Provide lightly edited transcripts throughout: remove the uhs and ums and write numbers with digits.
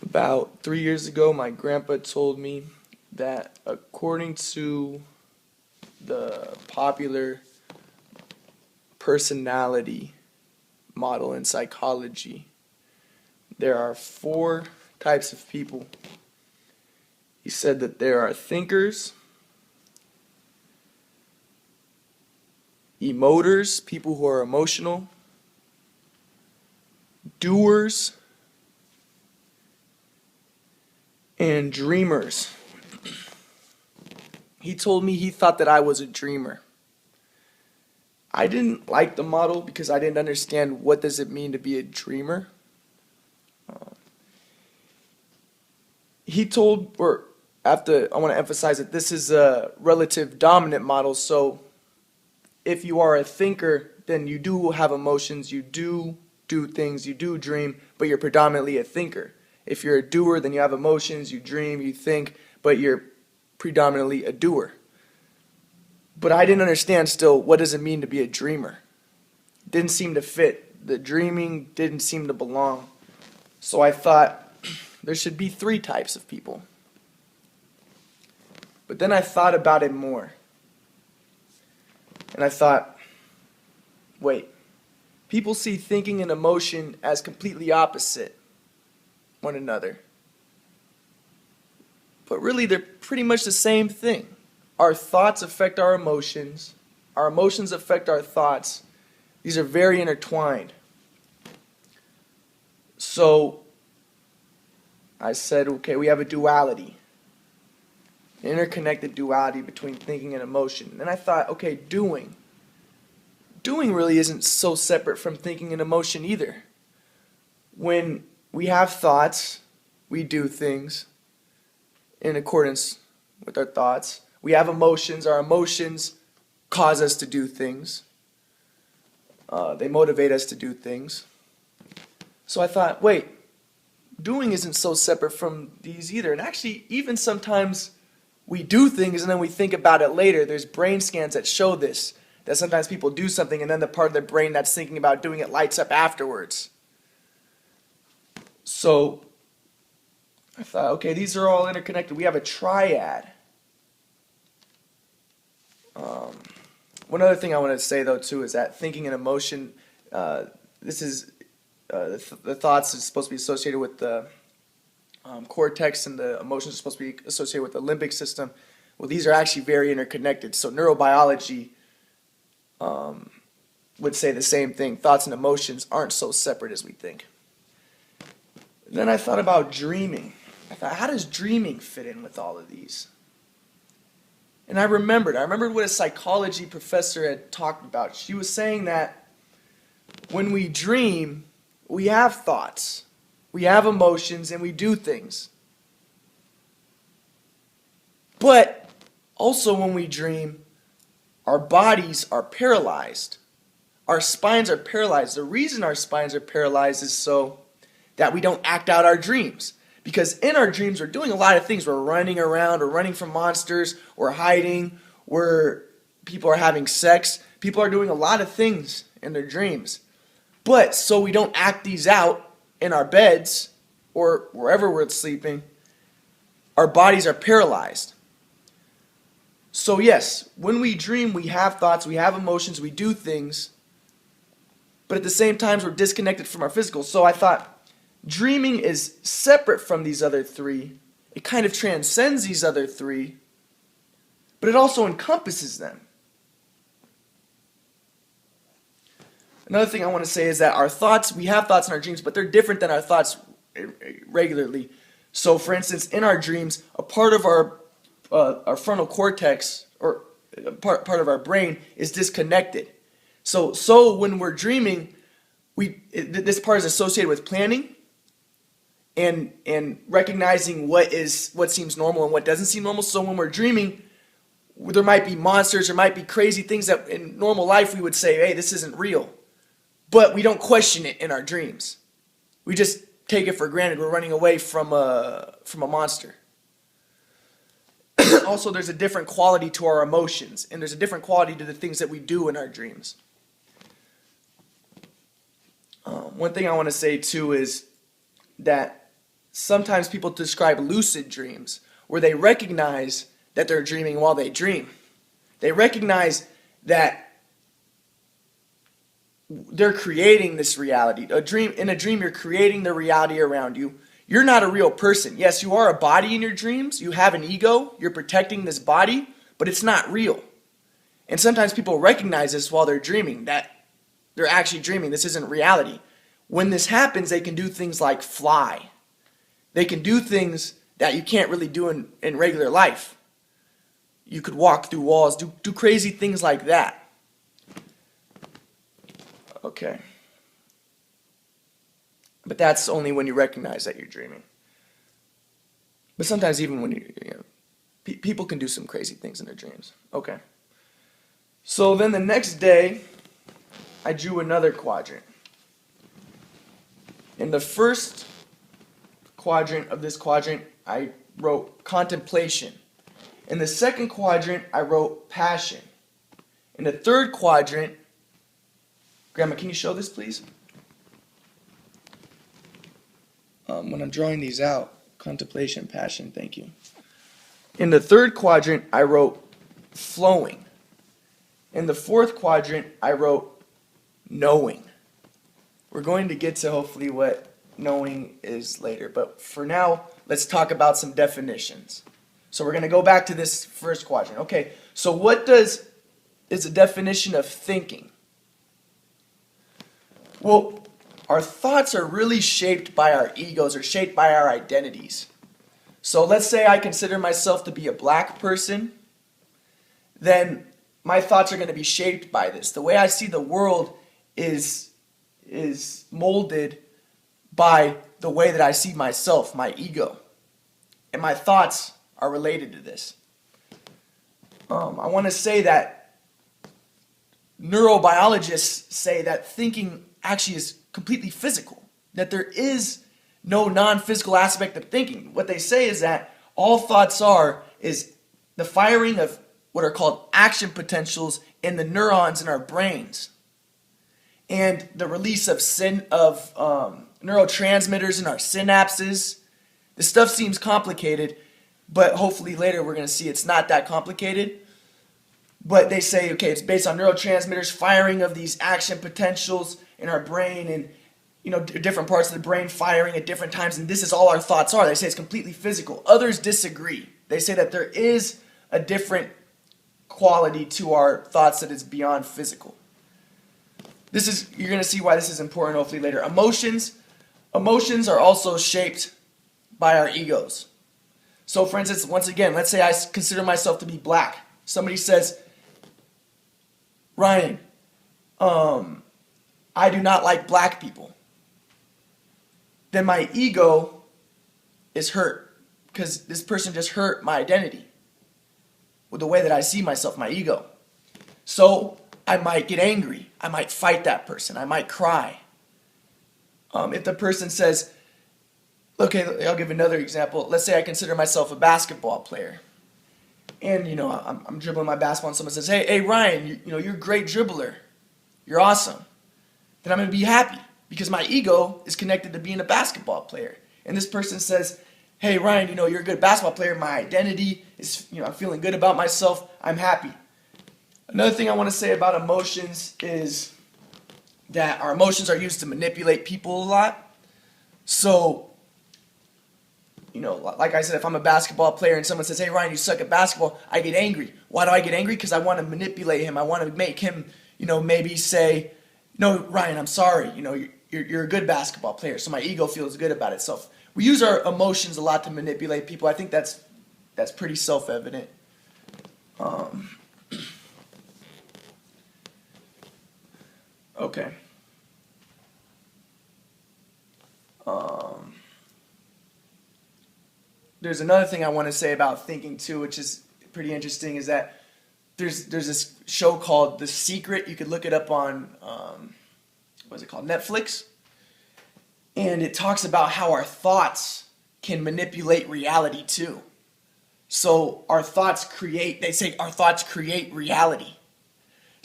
About 3 years ago, my grandpa told me that according to the popular personality model in psychology, there are 4 types of people. He said that there are thinkers, emoters, people who are emotional, doers, and dreamers. He told me he thought that I was a dreamer. I didn't like the model because I didn't understand what does it mean to be a dreamer. I want to emphasize that this is a relative dominant model, so if you are a thinker, then you do have emotions, you do things, you do dream, but you're predominantly a thinker. If you're a doer, then you have emotions, you dream, you think, but you're predominantly a doer. But I didn't understand still, what does it mean to be a dreamer? Didn't seem to fit. The dreaming didn't seem to belong. So I thought there should be 3 types of people. But then I thought about it more. And I thought, wait, people see thinking and emotion as completely opposite one another. But really, they're pretty much the same thing. Our thoughts affect our emotions affect our thoughts. These are very intertwined. So I said, okay, we have a duality, an interconnected duality between thinking and emotion. And I thought, okay, doing really isn't so separate from thinking and emotion either. When we have thoughts, we do things in accordance with our thoughts. We have emotions. Our emotions cause us to do things. They motivate us to do things. So I thought, wait, doing isn't so separate from these either. And actually, even sometimes we do things and then we think about it later. There's brain scans that show this, that sometimes people do something and then the part of their brain that's thinking about doing it lights up afterwards. So I thought, okay, these are all interconnected. We have a triad. One other thing I want to say, though, too, is that thinking and emotion, the thoughts is supposed to be associated with the cortex, and the emotions are supposed to be associated with the limbic system. Well, these are actually very interconnected. So neurobiology would say the same thing. Thoughts and emotions aren't so separate as we think. Then I thought about dreaming. I thought, how does dreaming fit in with all of these? And I remembered what a psychology professor had talked about. She was saying that when we dream, we have thoughts, we have emotions, and we do things. But also when we dream, our bodies are paralyzed. Our spines are paralyzed. The reason our spines are paralyzed is so that we don't act out our dreams. Because in our dreams, we're doing a lot of things. We're running around, we're running from monsters, we're hiding, people are having sex. People are doing a lot of things in their dreams. But so we don't act these out in our beds or wherever we're sleeping, our bodies are paralyzed. So yes, when we dream, we have thoughts, we have emotions, we do things, but at the same time, we're disconnected from our physical. So I thought, dreaming is separate from these other 3. It kind of transcends these other 3, but it also encompasses them. Another thing I want to say is that we have thoughts in our dreams, but they're different than our thoughts regularly. So for instance, in our dreams, a part of our frontal cortex, or part of our brain, is disconnected. So when we're dreaming, this part is associated with planning, and recognizing what seems normal and what doesn't seem normal. So when we're dreaming, there might be monsters, there might be crazy things that in normal life we would say, hey, this isn't real. But we don't question it in our dreams. We just take it for granted. We're running away from a monster. Also, there's a different quality to our emotions, and there's a different quality to the things that we do in our dreams. One one thing I want to say too is that sometimes people describe lucid dreams where they recognize that they're dreaming while they dream. They recognize that they're creating this reality. In a dream, you're creating the reality around you. You're not a real person. Yes, you are a body in your dreams. You have an ego. You're protecting this body, but it's not real. And sometimes people recognize this while they're dreaming, that they're actually dreaming. This isn't reality. When this happens, they can do things like fly. They can do things that you can't really do in regular life. You could walk through walls, do crazy things like that. Okay. But that's only when you recognize that you're dreaming. But sometimes even when people can do some crazy things in their dreams. Okay. So then the next day, I drew another quadrant. In the first quadrant of this quadrant, I wrote contemplation. In the second quadrant, I wrote passion. In the third quadrant, Grandma, can you show this, please? When I'm drawing these out, contemplation, passion, thank you. In the third quadrant, I wrote flowing. In the fourth quadrant, I wrote knowing. We're going to get to hopefully what knowing is later, but for now, let's talk about some definitions. So we're going to go back to this first quadrant. Okay, so what is the definition of thinking? Well, our thoughts are really shaped by our egos or shaped by our identities. So let's say I consider myself to be a black person, then my thoughts are going to be shaped by this. The way I see the world is molded by the way that I see myself, my ego. And my thoughts are related to this. I want to say that neurobiologists say that thinking actually is completely physical, that there is no non-physical aspect of thinking. What they say is that all thoughts is the firing of what are called action potentials in the neurons in our brains, and the release of neurotransmitters in our synapses. This stuff seems complicated, but hopefully later we're going to see it's not that complicated. But they say, okay, it's based on neurotransmitters, firing of these action potentials in our brain, and different parts of the brain firing at different times, and this is all our thoughts are. They say it's completely physical. Others disagree. They say that there is a different quality to our thoughts that is beyond physical. You're going to see why this is important hopefully later. Emotions are also shaped by our egos. So for instance, once again, let's say I consider myself to be black. Somebody says, Ryan, I do not like black people. Then my ego is hurt because this person just hurt my identity with the way that I see myself, my ego. So I might get angry. I might fight that person. I might cry. If the person says, okay, I'll give another example. Let's say I consider myself a basketball player. And, I'm dribbling my basketball and someone says, hey Ryan, you're a great dribbler. You're awesome. Then I'm going to be happy because my ego is connected to being a basketball player. And this person says, hey Ryan, you're a good basketball player. My identity is, I'm feeling good about myself. I'm happy. Another thing I want to say about emotions is that our emotions are used to manipulate people a lot. So, like I said, if I'm a basketball player and someone says, hey Ryan, you suck at basketball, I get angry. Why do I get angry? Because I want to manipulate him. I want to make him, maybe say, no, Ryan, I'm sorry. You're a good basketball player. So my ego feels good about itself. We use our emotions a lot to manipulate people. I think that's pretty self-evident. Okay. There's another thing I want to say about thinking too, which is pretty interesting, is that there's this show called The Secret. You could look it up on what is it called, Netflix, and it talks about how our thoughts can manipulate reality too. So our thoughts create. They say our thoughts create reality.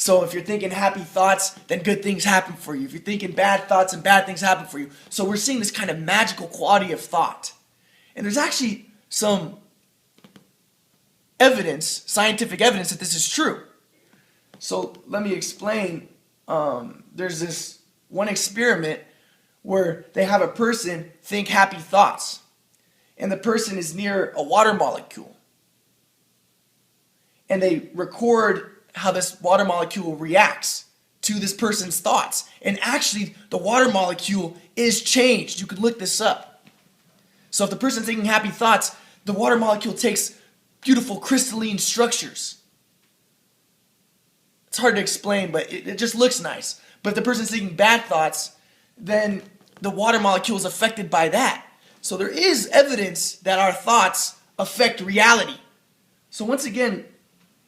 So if you're thinking happy thoughts, then good things happen for you. If you're thinking bad thoughts, and bad things happen for you. So we're seeing this kind of magical quality of thought. And there's actually some evidence, scientific evidence, that this is true. So let me explain. There's this one experiment where they have a person think happy thoughts. And the person is near a water molecule. And they record how this water molecule reacts to this person's thoughts. And actually, the water molecule is changed. You can look this up. So if the person's thinking happy thoughts, the water molecule takes beautiful crystalline structures. It's hard to explain, but it just looks nice. But if the person's thinking bad thoughts, then the water molecule is affected by that. So there is evidence that our thoughts affect reality. So once again,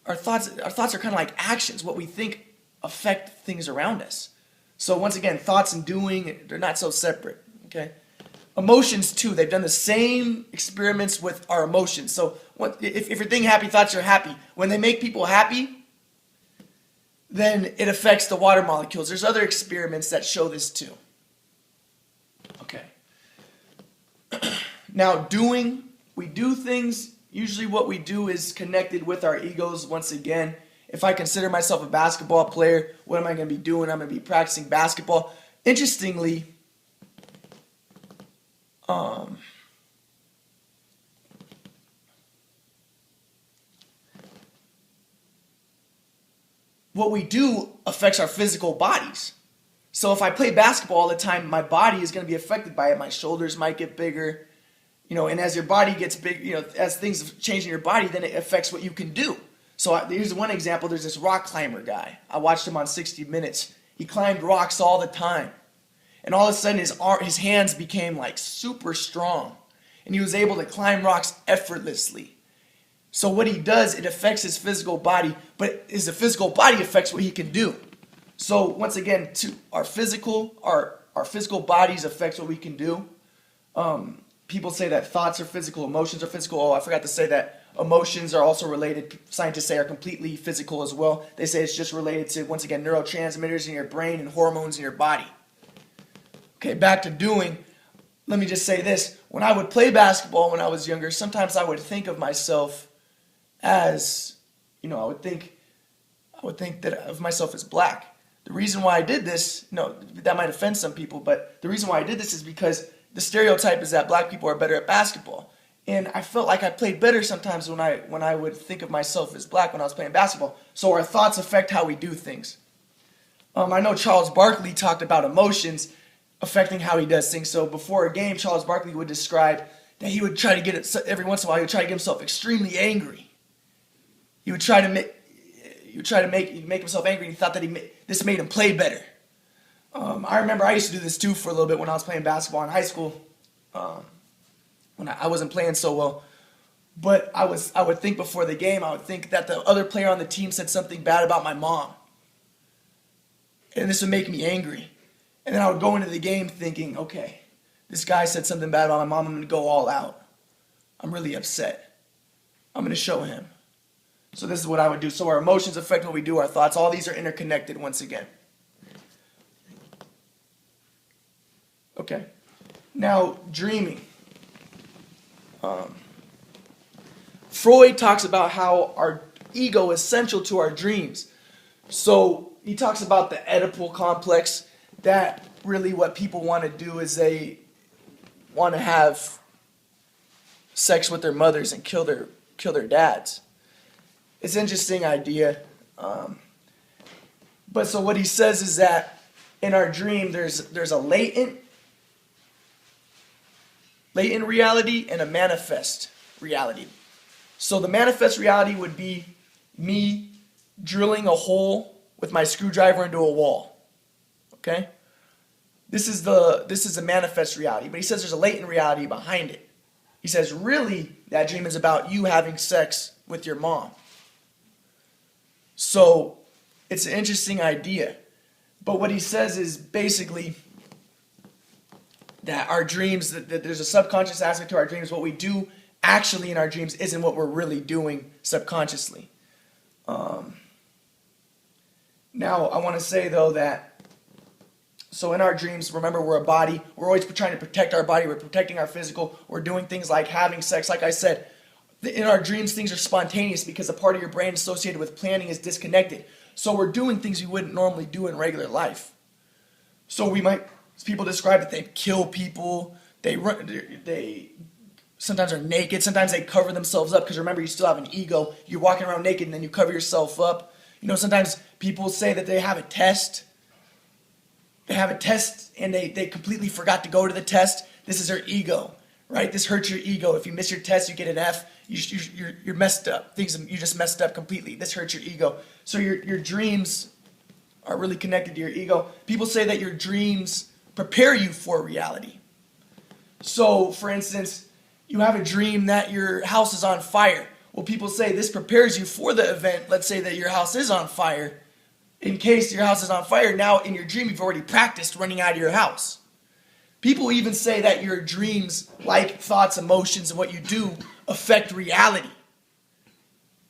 our thoughts are kind of like actions. What we think affect things around us. So once again, thoughts and doing, they're not so separate. Okay. Emotions too. They've done the same experiments with our emotions. So if you're thinking happy thoughts, you're happy. When they make people happy, then it affects the water molecules. There's other experiments that show this too. Okay. Now, we do things. Usually what we do is connected with our egos. Once again, if I consider myself a basketball player, what am I going to be doing? I'm going to be practicing basketball. Interestingly, what we do affects our physical bodies. So if I play basketball all the time, my body is going to be affected by it. My shoulders might get bigger, and as your body gets big, as things change in your body, then it affects what you can do. So here's one example. There's this rock climber guy. I watched him on 60 Minutes. He climbed rocks all the time. And all of a sudden his hands became like super strong. And he was able to climb rocks effortlessly. So what he does, it affects his physical body, but his physical body affects what he can do. So once again, our physical bodies affects what we can do. People say that thoughts are physical, emotions are physical. Oh, I forgot to say that emotions are also related. Scientists say are completely physical as well. They say it's just related to, once again, neurotransmitters in your brain and hormones in your body. Okay, back to doing. Let me just say this. When I would play basketball when I was younger, sometimes I would think of myself as, I would think that of myself as black. The reason why I did this, that might offend some people, but the reason why I did this is because the stereotype is that black people are better at basketball. And I felt like I played better sometimes when I would think of myself as black when I was playing basketball. So our thoughts affect how we do things. I know Charles Barkley talked about emotions affecting how he does things. So before a game, Charles Barkley would describe that he would try to get it every once in a while. He would try to get himself extremely angry. He would try to make himself angry. And he thought that this made him play better. I remember I used to do this too for a little bit when I was playing basketball in high school. When I wasn't playing so well, but I would think before the game, I would think that the other player on the team said something bad about my mom, and this would make me angry. And then I would go into the game thinking, okay, this guy said something bad about my mom. I'm going to go all out. I'm really upset. I'm going to show him. So this is what I would do. So our emotions affect what we do, our thoughts. All these are interconnected once again. Okay. Now, dreaming. Freud talks about how our ego is central to our dreams. So he talks about the Oedipal complex, that really what people want to do is they want to have sex with their mothers and kill their dads. It's an interesting idea. But so what he says is that in our dream there's a latent reality and a manifest reality. So the manifest reality would be me drilling a hole with my screwdriver into a wall. Okay? This is a manifest reality, but he says there's a latent reality behind it. He says really that dream is about you having sex with your mom. So it's an interesting idea. But what he says is basically that our dreams, that there's a subconscious aspect to our dreams. What we do actually in our dreams isn't what we're really doing subconsciously. Now, I want to say, though, that, so in our dreams, remember, we're a body. We're always trying to protect our body. We're protecting our physical. We're doing things like having sex. Like I said, in our dreams, things are spontaneous because a part of your brain associated with planning is disconnected. So we're doing things we wouldn't normally do in regular life. So we might, people describe that they kill people. They sometimes are naked. Sometimes they cover themselves up because remember, you still have an ego. You're walking around naked and then you cover yourself up. You know, sometimes people say that they have a test. They have a test and they completely forgot to go to the test. This is their ego, right? This hurts your ego. If you miss your test, you get an F. You're messed up. You just messed up completely. This hurts your ego. So your dreams are really connected to your ego. People say that your dreams prepare you for reality. So, for instance, you have a dream that your house is on fire. Well, people say this prepares you for the event. Let's say that your house is on fire. In case your house is on fire, now in your dream you've already practiced running out of your house. People even say that your dreams, like thoughts, emotions, and what you do, affect reality.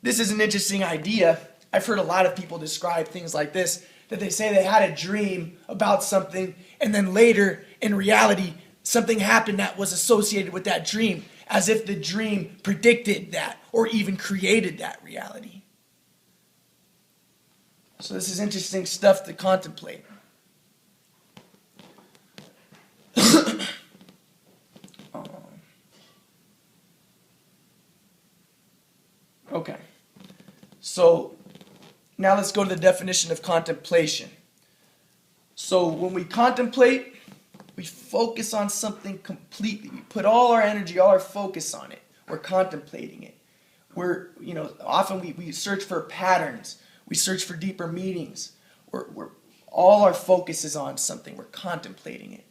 This is an interesting idea. I've heard a lot of people describe things like this, that they say they had a dream about something, and then later, in reality, something happened that was associated with that dream, as if the dream predicted that, or even created that reality. So this is interesting stuff to contemplate. Okay. So now let's go to the definition of contemplation. So when we contemplate, we focus on something completely. We put all our energy, all our focus on it. We're contemplating it. Often we search for patterns. We search for deeper meanings. All our focus is on something. We're contemplating it.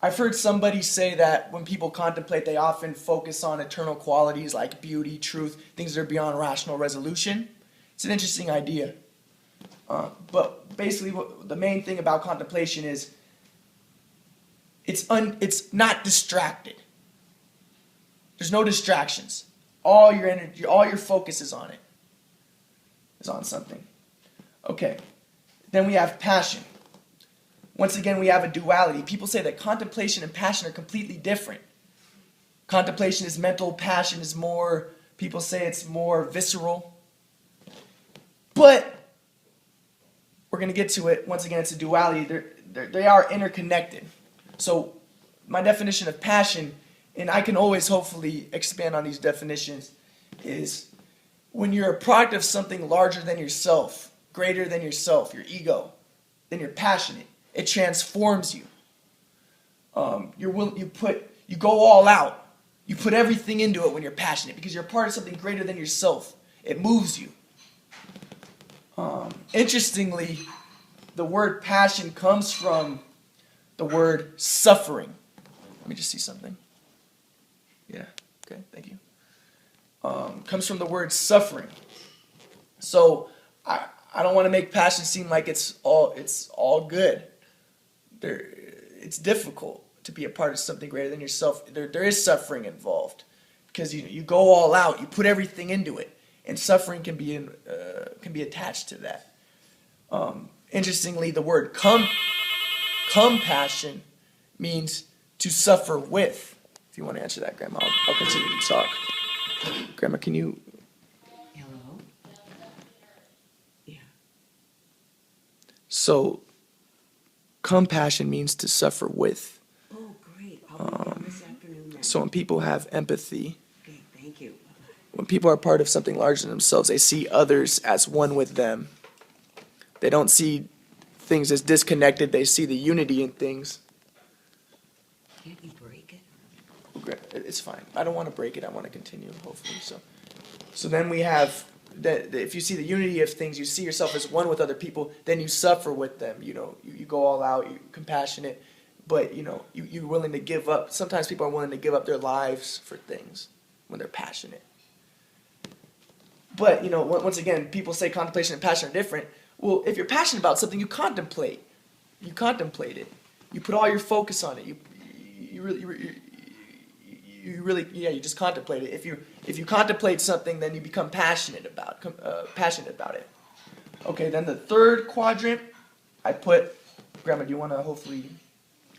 I've heard somebody say that when people contemplate, they often focus on eternal qualities like beauty, truth, things that are beyond rational resolution. It's an interesting idea. But basically, the main thing about contemplation is it's not distracted. There's no distractions. All your energy, all your focus is on it. Is on something. Okay. Then we have passion. Once again, we have a duality. People say that contemplation and passion are completely different. Contemplation is mental, passion is more, people say it's more visceral. But we're going to get to it. Once again, it's a duality. They are interconnected. So my definition of passion, and I can always hopefully expand on these definitions, is when you're a product of something larger than yourself, greater than yourself, your ego, then you're passionate. It transforms you. You go all out. You put everything into it when you're passionate because you're part of something greater than yourself. It moves you. Interestingly, the word passion comes from the word suffering. Let me just see something. Yeah, okay, thank you. Comes from the word suffering. So I don't want to make passion seem like it's all good. It's difficult to be a part of something greater than yourself. There is suffering involved because you go all out. You put everything into it, and suffering can be attached to that. Interestingly, the word compassion means to suffer with. If you want to answer that, Grandma, I'll continue to talk. Grandma, can you? Hello? Yeah. So, compassion means to suffer with. Oh, great. I'll be there this afternoon then. So when people have empathy, Okay, thank you. when people are part of something larger than themselves, they see others as one with them. They don't see things as disconnected. They see the unity in things. Can't you break it? It's fine. I don't want to break it. I want to continue, hopefully. So then we have that if you see the unity of things, you see yourself as one with other people, then you suffer with them. You go all out, you're compassionate, but you're willing to give up. Sometimes people are willing to give up their lives for things when they're passionate. But, once again, people say contemplation and passion are different. Well, if you're passionate about something, you contemplate. You contemplate it. You put all your focus on it. You just contemplate it. If you contemplate something, then you become passionate about it. Okay, then the third quadrant, I put, Grandma, do you want to hopefully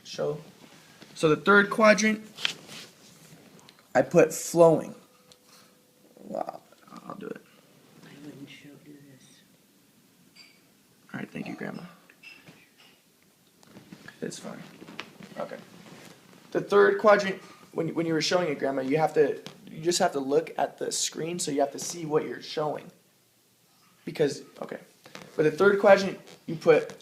show? So the third quadrant, I put flowing. Wow, I'll do it. I wouldn't do this. All right, thank you, Grandma. It's fine. Okay. The third quadrant, when you were showing it, Grandma, you just have to look at the screen, so you have to see what you're showing. Because, okay. For the third quadrant,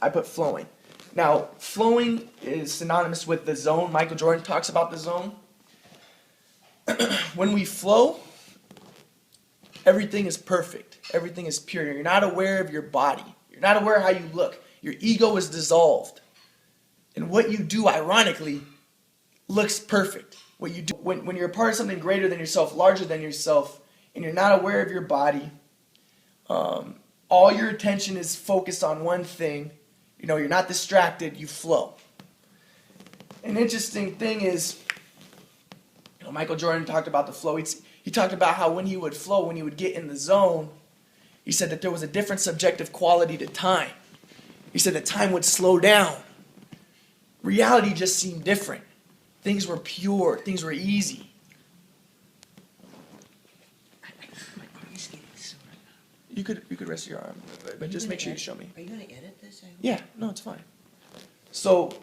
I put flowing. Now, flowing is synonymous with the zone. Michael Jordan talks about the zone. When we flow, everything is perfect. Everything is pure. You're not aware of your body. You're not aware of how you look. Your ego is dissolved. And what you do, ironically, looks perfect. What you do when you're a part of something greater than yourself, larger than yourself, and you're not aware of your body, all your attention is focused on one thing. You're not distracted. You flow. An interesting thing is, Michael Jordan talked about the flow. He talked about how when he would flow, when he would get in the zone, he said that there was a different subjective quality to time. He said that time would slow down. Reality just seemed different. Things were pure. Things were easy. My arm is getting sore. You could rest your arm, but just make sure you show me. Are you going to edit this? Yeah, no, it's fine. So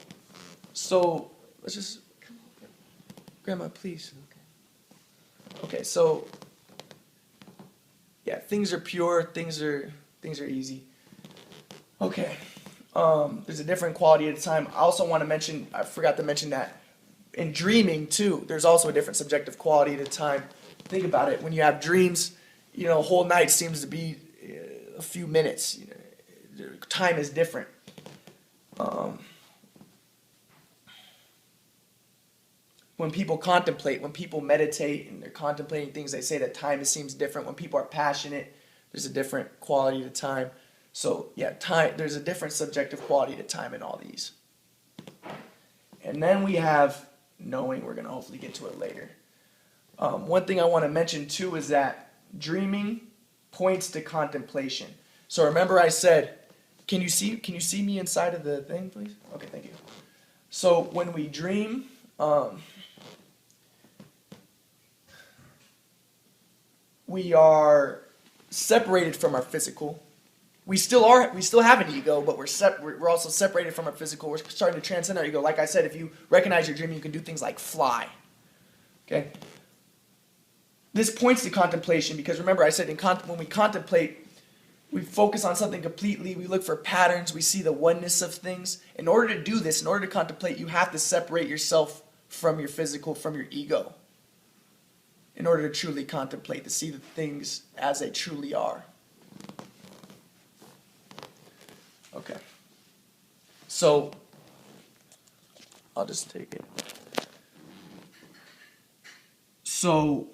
let's just, Come over. Grandma, please. Okay. Okay, so yeah, things are pure. Things are easy. Okay. There's a different quality at a time. I also want to mention, I forgot to mention that in dreaming too, there's also a different subjective quality at a time. Think about it. When you have dreams, a whole night seems to be a few minutes. Time is different. When people contemplate, when people meditate and they're contemplating things, they say that time seems different. When people are passionate, there's a different quality to time. So yeah, there's a different subjective quality to time in all these. And then we have knowing. We're going to hopefully get to it later. One thing I want to mention too is that dreaming points to contemplation. So remember I said, can you see me inside of the thing, please? Okay, thank you. So when we dream, we are separated from our physical. We still have an ego, but we're also separated from our physical. We're starting to transcend our ego. Like I said, if you recognize your dream, you can do things like fly. Okay? This points to contemplation because remember I said when we contemplate, we focus on something completely. We look for patterns. We see the oneness of things. In order to do this, in order to contemplate, you have to separate yourself from your physical, from your ego. In order to truly contemplate, to see the things as they truly are. Okay. So, I'll just take it. So,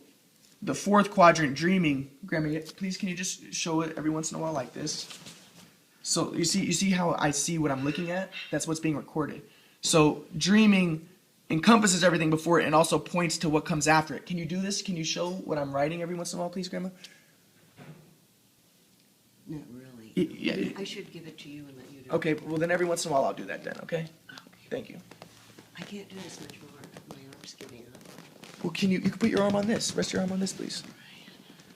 the fourth quadrant, dreaming. Grandma, please can you just show it every once in a while like this? So, you see how I see what I'm looking at? That's what's being recorded. So, dreaming encompasses everything before it and also points to what comes after it. Can you do this? Can you show what I'm writing every once in a while, please, Grandma? Not really. Yeah. I should give it to you and let you do it. Okay, well then every once in a while I'll do that then, okay? Okay. Thank you. I can't do this much more. My arm's giving up. Well, you can put your arm on this. Rest your arm on this, please.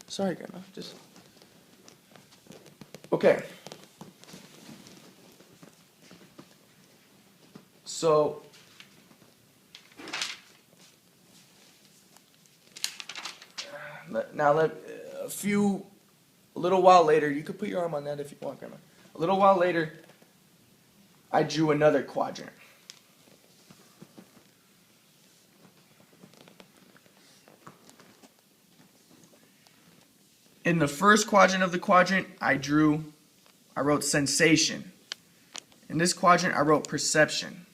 Sorry, Grandma. Just. Okay. So. Now a little while later, you could put your arm on that if you want, Grandma. A little while later, I drew another quadrant. In the first quadrant of the quadrant, I wrote sensation. In this quadrant, I wrote perception.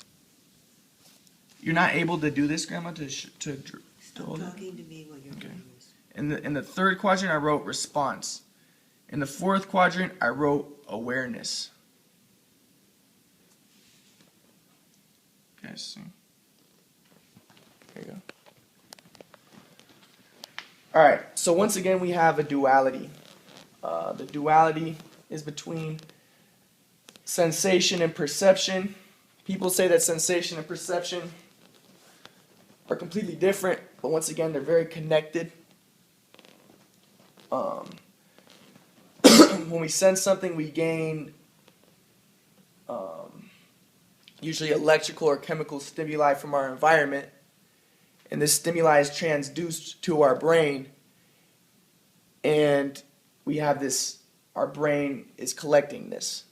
You're not able to do this, Grandma, to Stop hold it? talking to me while you're Okay. doing this. In the third quadrant, I wrote response. In the fourth quadrant, I wrote awareness. Okay, see. There you go. All right, so once again, we have a duality. The duality is between sensation and perception. People say that sensation and perception are completely different, but once again, they're very connected. When we sense something, we gain usually electrical or chemical stimuli from our environment, and this stimuli is transduced to our brain, and we have this, our brain is collecting this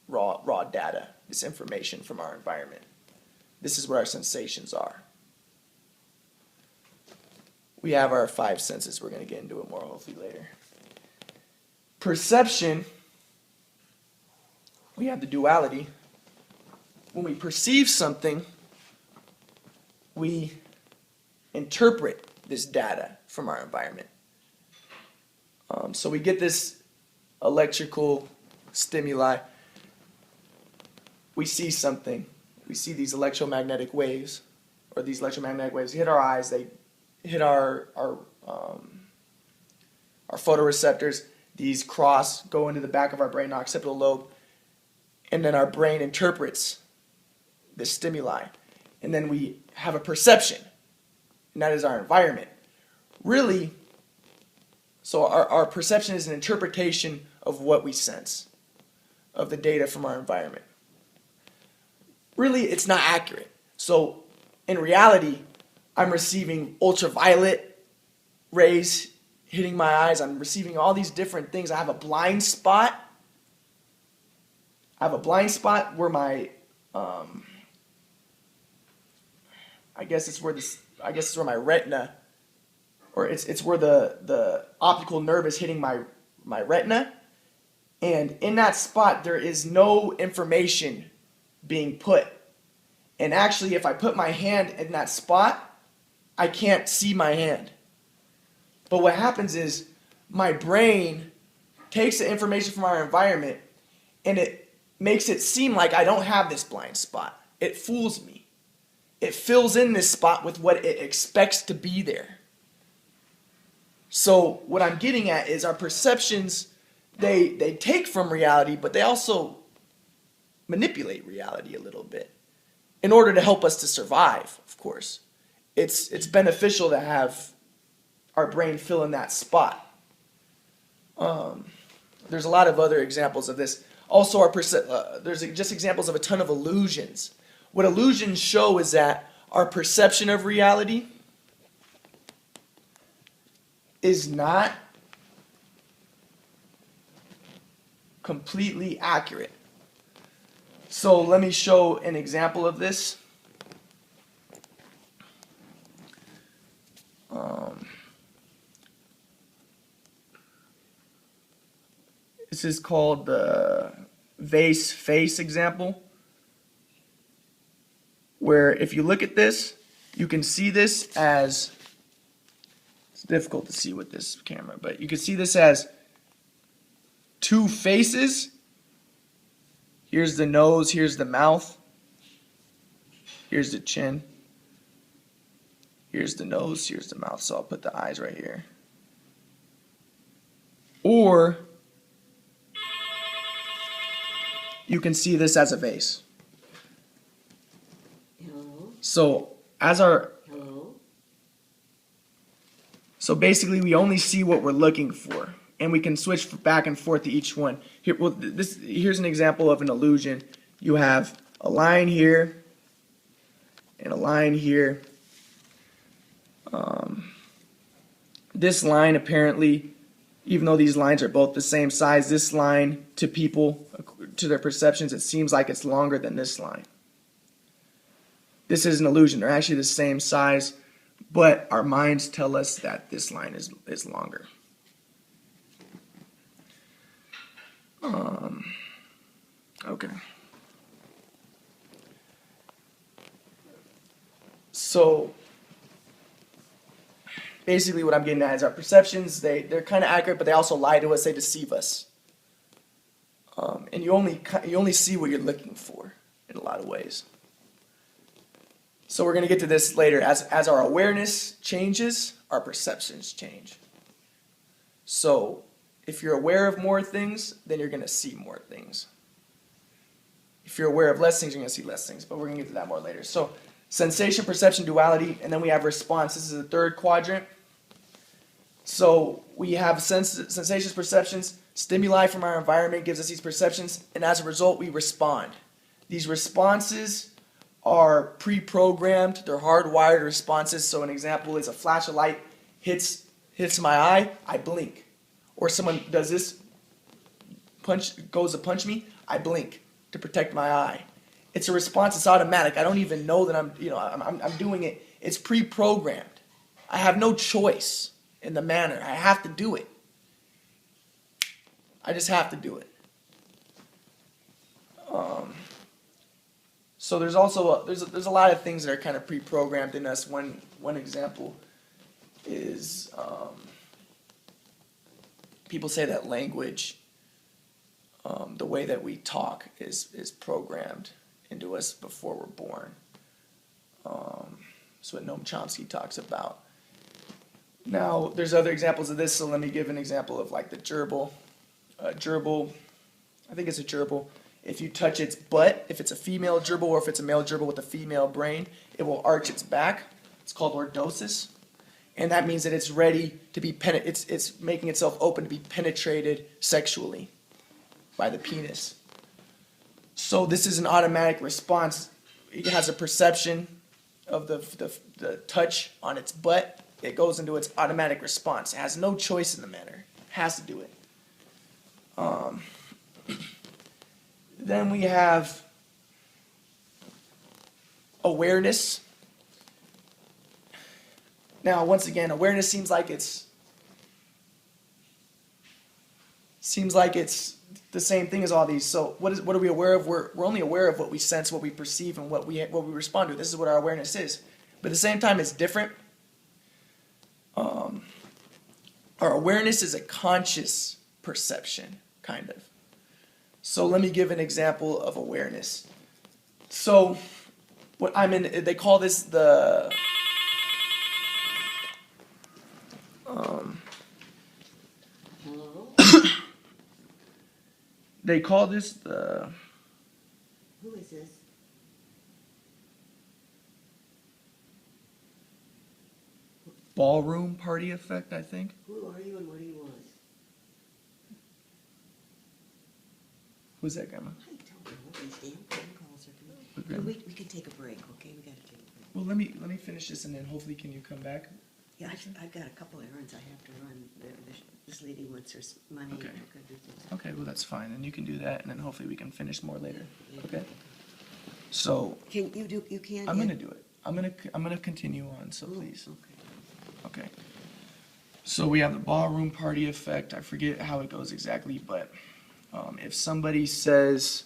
raw data, this information from our environment. This is what our sensations are. We have our 5 senses. We're going to get into it more hopefully later. Perception, we have the duality. When we perceive something, we interpret this data from our environment. So we get this electrical stimuli. We see something. We see these electromagnetic waves, or these electromagnetic waves hit our eyes. They hit our photoreceptors. These go into the back of our brain, our occipital lobe, and then our brain interprets the stimuli. And then we have a perception, and that is our environment. Really, so our perception is an interpretation of what we sense, of the data from our environment. Really, it's not accurate. So in reality, I'm receiving ultraviolet rays hitting my eyes. I'm receiving all these different things. I have a blind spot. I have a blind spot where my, I guess it's where my retina, or it's where the optical nerve is hitting my retina. And in that spot, there is no information being put. And actually, if I put my hand in that spot, I can't see my hand. But what happens is my brain takes the information from our environment and it makes it seem like I don't have this blind spot. It fools me. It fills in this spot with what it expects to be there. So what I'm getting at is our perceptions, they take from reality, but they also manipulate reality a little bit in order to help us to survive, of course. It's beneficial to have our brain fill in that spot. There's a lot of other examples of this. Also, there's just examples of a ton of illusions. What illusions show is that our perception of reality is not completely accurate. So let me show an example of this. This is called the vase face example, where if you look at this, you can see this as, it's difficult to see with this camera, but you can see this as two faces. Here's the nose, here's the mouth, here's the chin, here's the nose, here's the mouth, so I'll put the eyes right here. Or you can see this as a vase. Hello? So Hello? So basically we only see what we're looking for, and we can switch back and forth to each one. Here's an example of an illusion. You have a line here and a line here. This line apparently, even though these lines are both the same size, this line to people, to their perceptions, it seems like it's longer than this line. This is an illusion. They're actually the same size, but our minds tell us that this line is longer. Okay. So basically what I'm getting at is our perceptions, they're kind of accurate, but they also lie to us, they deceive us. And you only see what you're looking for in a lot of ways. So we're going to get to this later. As our awareness changes, our perceptions change. So If you're aware of more things, then you're going to see more things. If you're aware of less things, you're going to see less things. But we're going to get to that more later. So sensation, perception, duality, and then we have response. This is the third quadrant. So we have sensations, perceptions, stimuli from our environment gives us these perceptions, and as a result, we respond. These responses are pre-programmed. They're hardwired responses. So an example is a flash of light hits my eye, I blink. Or someone does this, goes to punch me, I blink to protect my eye. It's a response. It's automatic. I don't even know that I'm doing it. It's pre-programmed. I have no choice in the manner. I have to do it. I just have to do it. So there's also there's a lot of things that are kind of pre-programmed in us. One example is people say that language, the way that we talk, is programmed into us before we're born. That's what Noam Chomsky talks about. Now, there's other examples of this, so let me give an example of like the gerbil. Gerbil, I think it's a gerbil. If you touch its butt, if it's a female gerbil or if it's a male gerbil with a female brain, it will arch its back. It's called lordosis. And that means that it's ready to be it's making itself open to be penetrated sexually by the penis. So this is an automatic response. It has a perception of the touch on its butt. It goes into its automatic response. It has no choice in the matter. It has to do it. Then we have awareness. Now, once again, awareness seems like it's the same thing as all these. So what are we aware of? We're only aware of what we sense, what we perceive, and what we respond to. This is what our awareness is. But at the same time, it's different. Our awareness is a conscious perception, kind of. So let me give an example of awareness. So what they call this the Hello? they call this the Who is this? ballroom party effect, I think. Who are you and what do you want? Who's that, Grandma? I don't know. These damn phone calls are coming. Okay. We can take a break, okay? We gotta take a break. Well, let me finish this, and then hopefully can you come back? Yeah, I've got a couple errands I have to run. This lady wants her money. Okay. I've got to do things. Okay, well that's fine, and you can do that, and then hopefully we can finish more later. Okay. So Can you do? You can't. I'm yet? gonna do it. I'm gonna continue on. So Oh, please. Okay. Okay. So we have the ballroom party effect. I forget how it goes exactly, but if somebody says,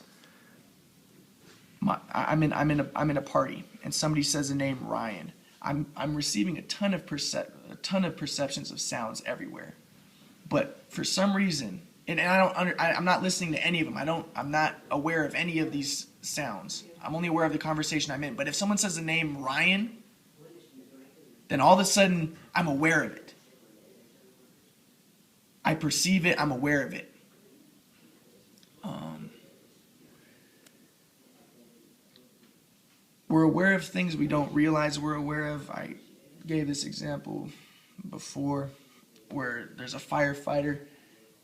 I'm in a party, and somebody says the name Ryan, I'm receiving a ton of perceptions of sounds everywhere, but for some reason, and I'm not listening to any of them. I'm not aware of any of these sounds. I'm only aware of the conversation I'm in. But if someone says the name Ryan, then all of a sudden I'm aware of it. I perceive it. I'm aware of it. We're aware of things we don't realize we're aware of. I gave this example before where there's a firefighter.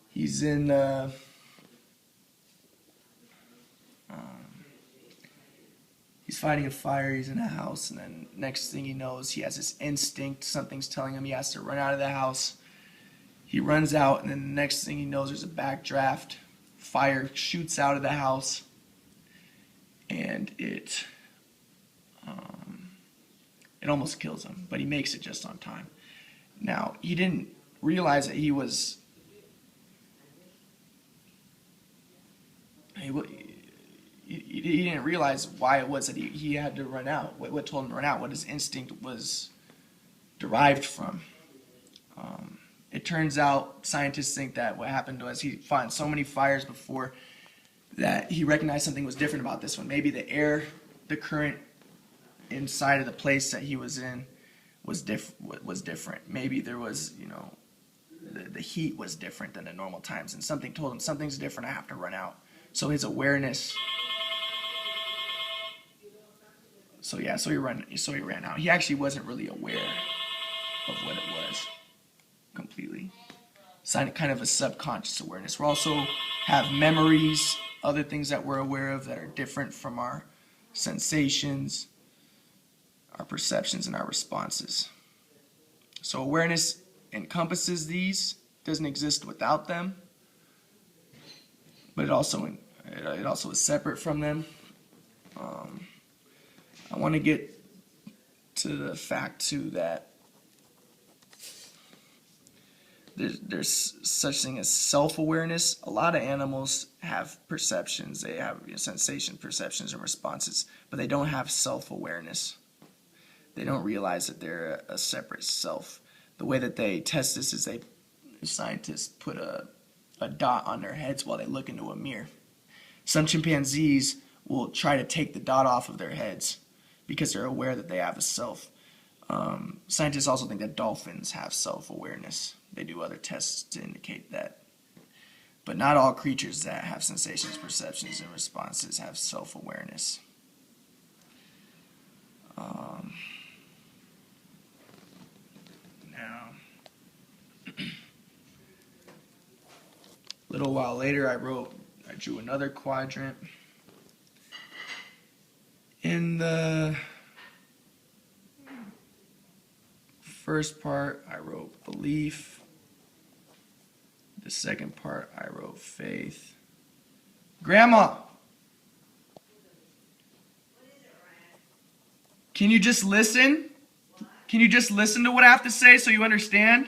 He's in he's fighting a fire. He's in a house, and then next thing he knows, he has this instinct. Something's telling him he has to run out of the house. He runs out, and then the next thing he knows, there's a backdraft. Fire shoots out of the house, and it almost kills him, but he makes it just on time. Now, he didn't realize that he didn't realize why it was that he had to run out, what told him to run out, what his instinct was derived from. It turns out scientists think that what happened was he fought so many fires before that he recognized something was different about this one. Maybe the air, the current inside of the place that he was in was different. Maybe there was, the heat was different than the normal times, and something told him something's different, I have to run out. So his awareness, so he ran out. He actually wasn't really aware of what it was completely. Kind of a subconscious awareness. We also have memories, other things that we're aware of that are different from our sensations, our perceptions, and our responses. So awareness encompasses these, doesn't exist without them, but it also is separate from them. I want to get to the fact too that there's such thing as self-awareness. A lot of animals have perceptions. They have sensation, perceptions, and responses, but they don't have self-awareness. They don't realize that they're a separate self. The way that they test this is scientists put a dot on their heads while they look into a mirror. Some chimpanzees will try to take the dot off of their heads because they're aware that they have a self. Scientists also think that dolphins have self-awareness. They do other tests to indicate that. But not all creatures that have sensations, perceptions, and responses have self-awareness. Now, a little while later, I drew another quadrant. In the first part, I wrote belief. The second part, I wrote faith. Grandma! Can you just listen? Can you just listen to what I have to say so you understand?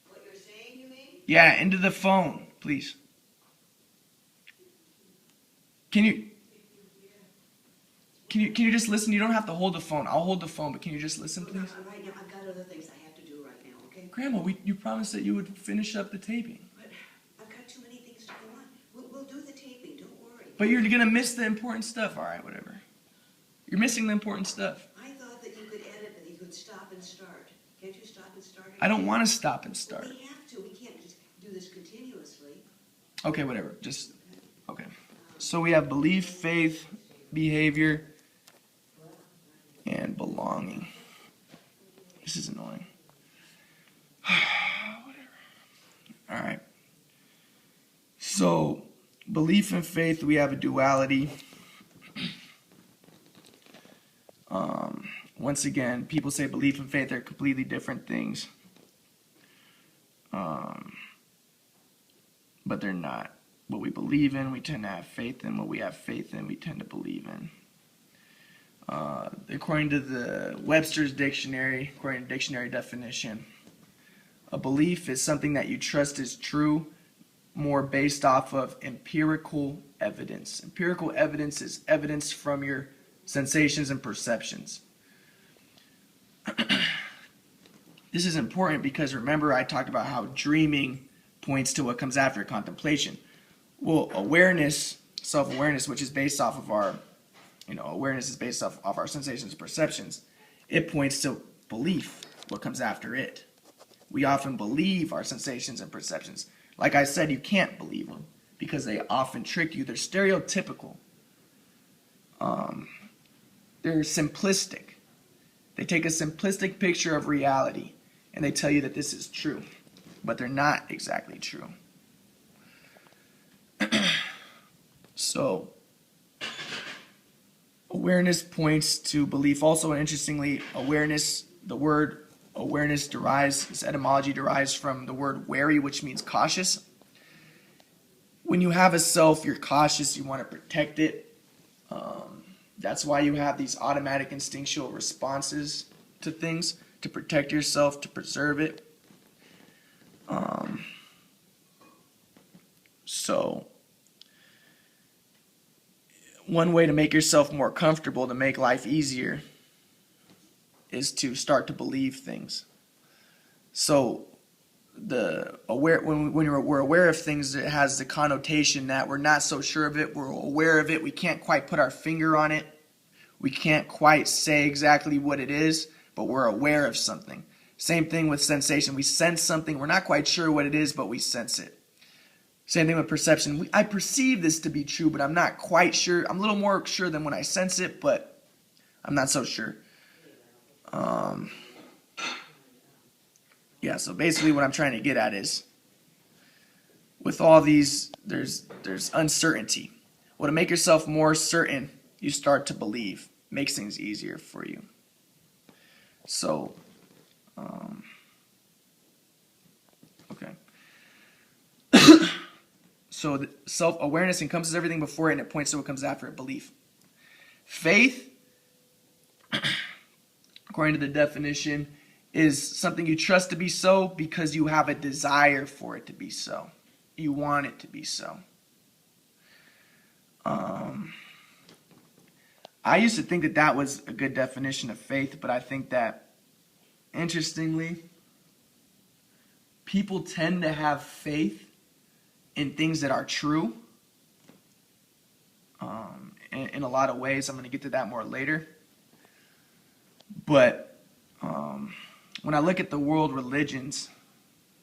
What you're saying, you mean? Yeah, into the phone, please. Can you just listen? You don't have to hold the phone. I'll hold the phone, but can you just listen, please? Right now, I've got other things I have to do right now, okay? Grandma, you promised that you would finish up the taping. But I've got too many things to go on. We'll do the taping, don't worry. But you're going to miss the important stuff. All right, whatever. You're missing the important stuff. I thought that you could edit and you could stop and start. Can't you stop and start? I don't want to stop and start. Well, we have to. We can't just do this continuously. Okay, whatever. Okay. So we have belief, faith, behavior, and belonging. This is annoying. Whatever. All right. So, belief and faith, we have a duality. Once again, people say belief and faith are completely different things. But they're not. What we believe in, we tend to have faith in. What we have faith in, we tend to believe in. According to the Webster's Dictionary, according to dictionary definition, a belief is something that you trust is true, more based off of empirical evidence. Empirical evidence is evidence from your sensations and perceptions. This is important because remember I talked about how dreaming points to what comes after contemplation. Well, awareness, self-awareness, which is based off of our, awareness is based off of our sensations and perceptions. It points to belief, what comes after it. We often believe our sensations and perceptions. Like I said, you can't believe them because they often trick you. They're stereotypical. They're simplistic. They take a simplistic picture of reality and they tell you that this is true, but they're not exactly true. So, awareness points to belief. Also, and interestingly, awareness, the word awareness its etymology derives from the word wary, which means cautious. When you have a self, you're cautious, you want to protect it. That's why you have these automatic instinctual responses to things, to protect yourself, to preserve it. So, one way to make yourself more comfortable, to make life easier, is to start to believe things. So, when we're aware of things, it has the connotation that we're not so sure of it, we're aware of it, we can't quite put our finger on it, we can't quite say exactly what it is, but we're aware of something. Same thing with sensation. We sense something. We're not quite sure what it is, but we sense it. Same thing with perception. I perceive this to be true, but I'm not quite sure. I'm a little more sure than when I sense it, but I'm not so sure. Yeah, so basically what I'm trying to get at is, with all these, there's uncertainty. Well, to make yourself more certain, you start to believe. Makes things easier for you. So, okay. So self-awareness encompasses everything before it, and it points to what comes after it, belief. Faith, according to the definition, is something you trust to be so because you have a desire for it to be so. You want it to be so. I used to think that that was a good definition of faith, but I think that, interestingly, people tend to have faith in things that are true in a lot of ways. I'm going to get to that more later. But when I look at the world religions,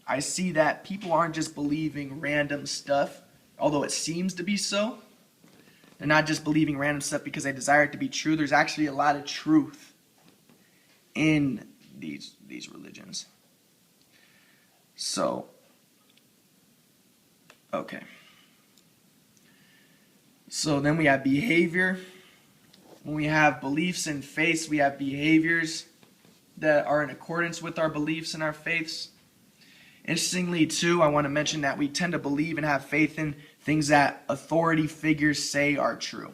I see that people aren't just believing random stuff, although it seems to be so. They're not just believing random stuff because they desire it to be true. There's actually a lot of truth in these religions. So, okay. So then we have behavior. When we have beliefs and faiths, we have behaviors that are in accordance with our beliefs and our faiths. Interestingly, too, I want to mention that we tend to believe and have faith in things that authority figures say are true.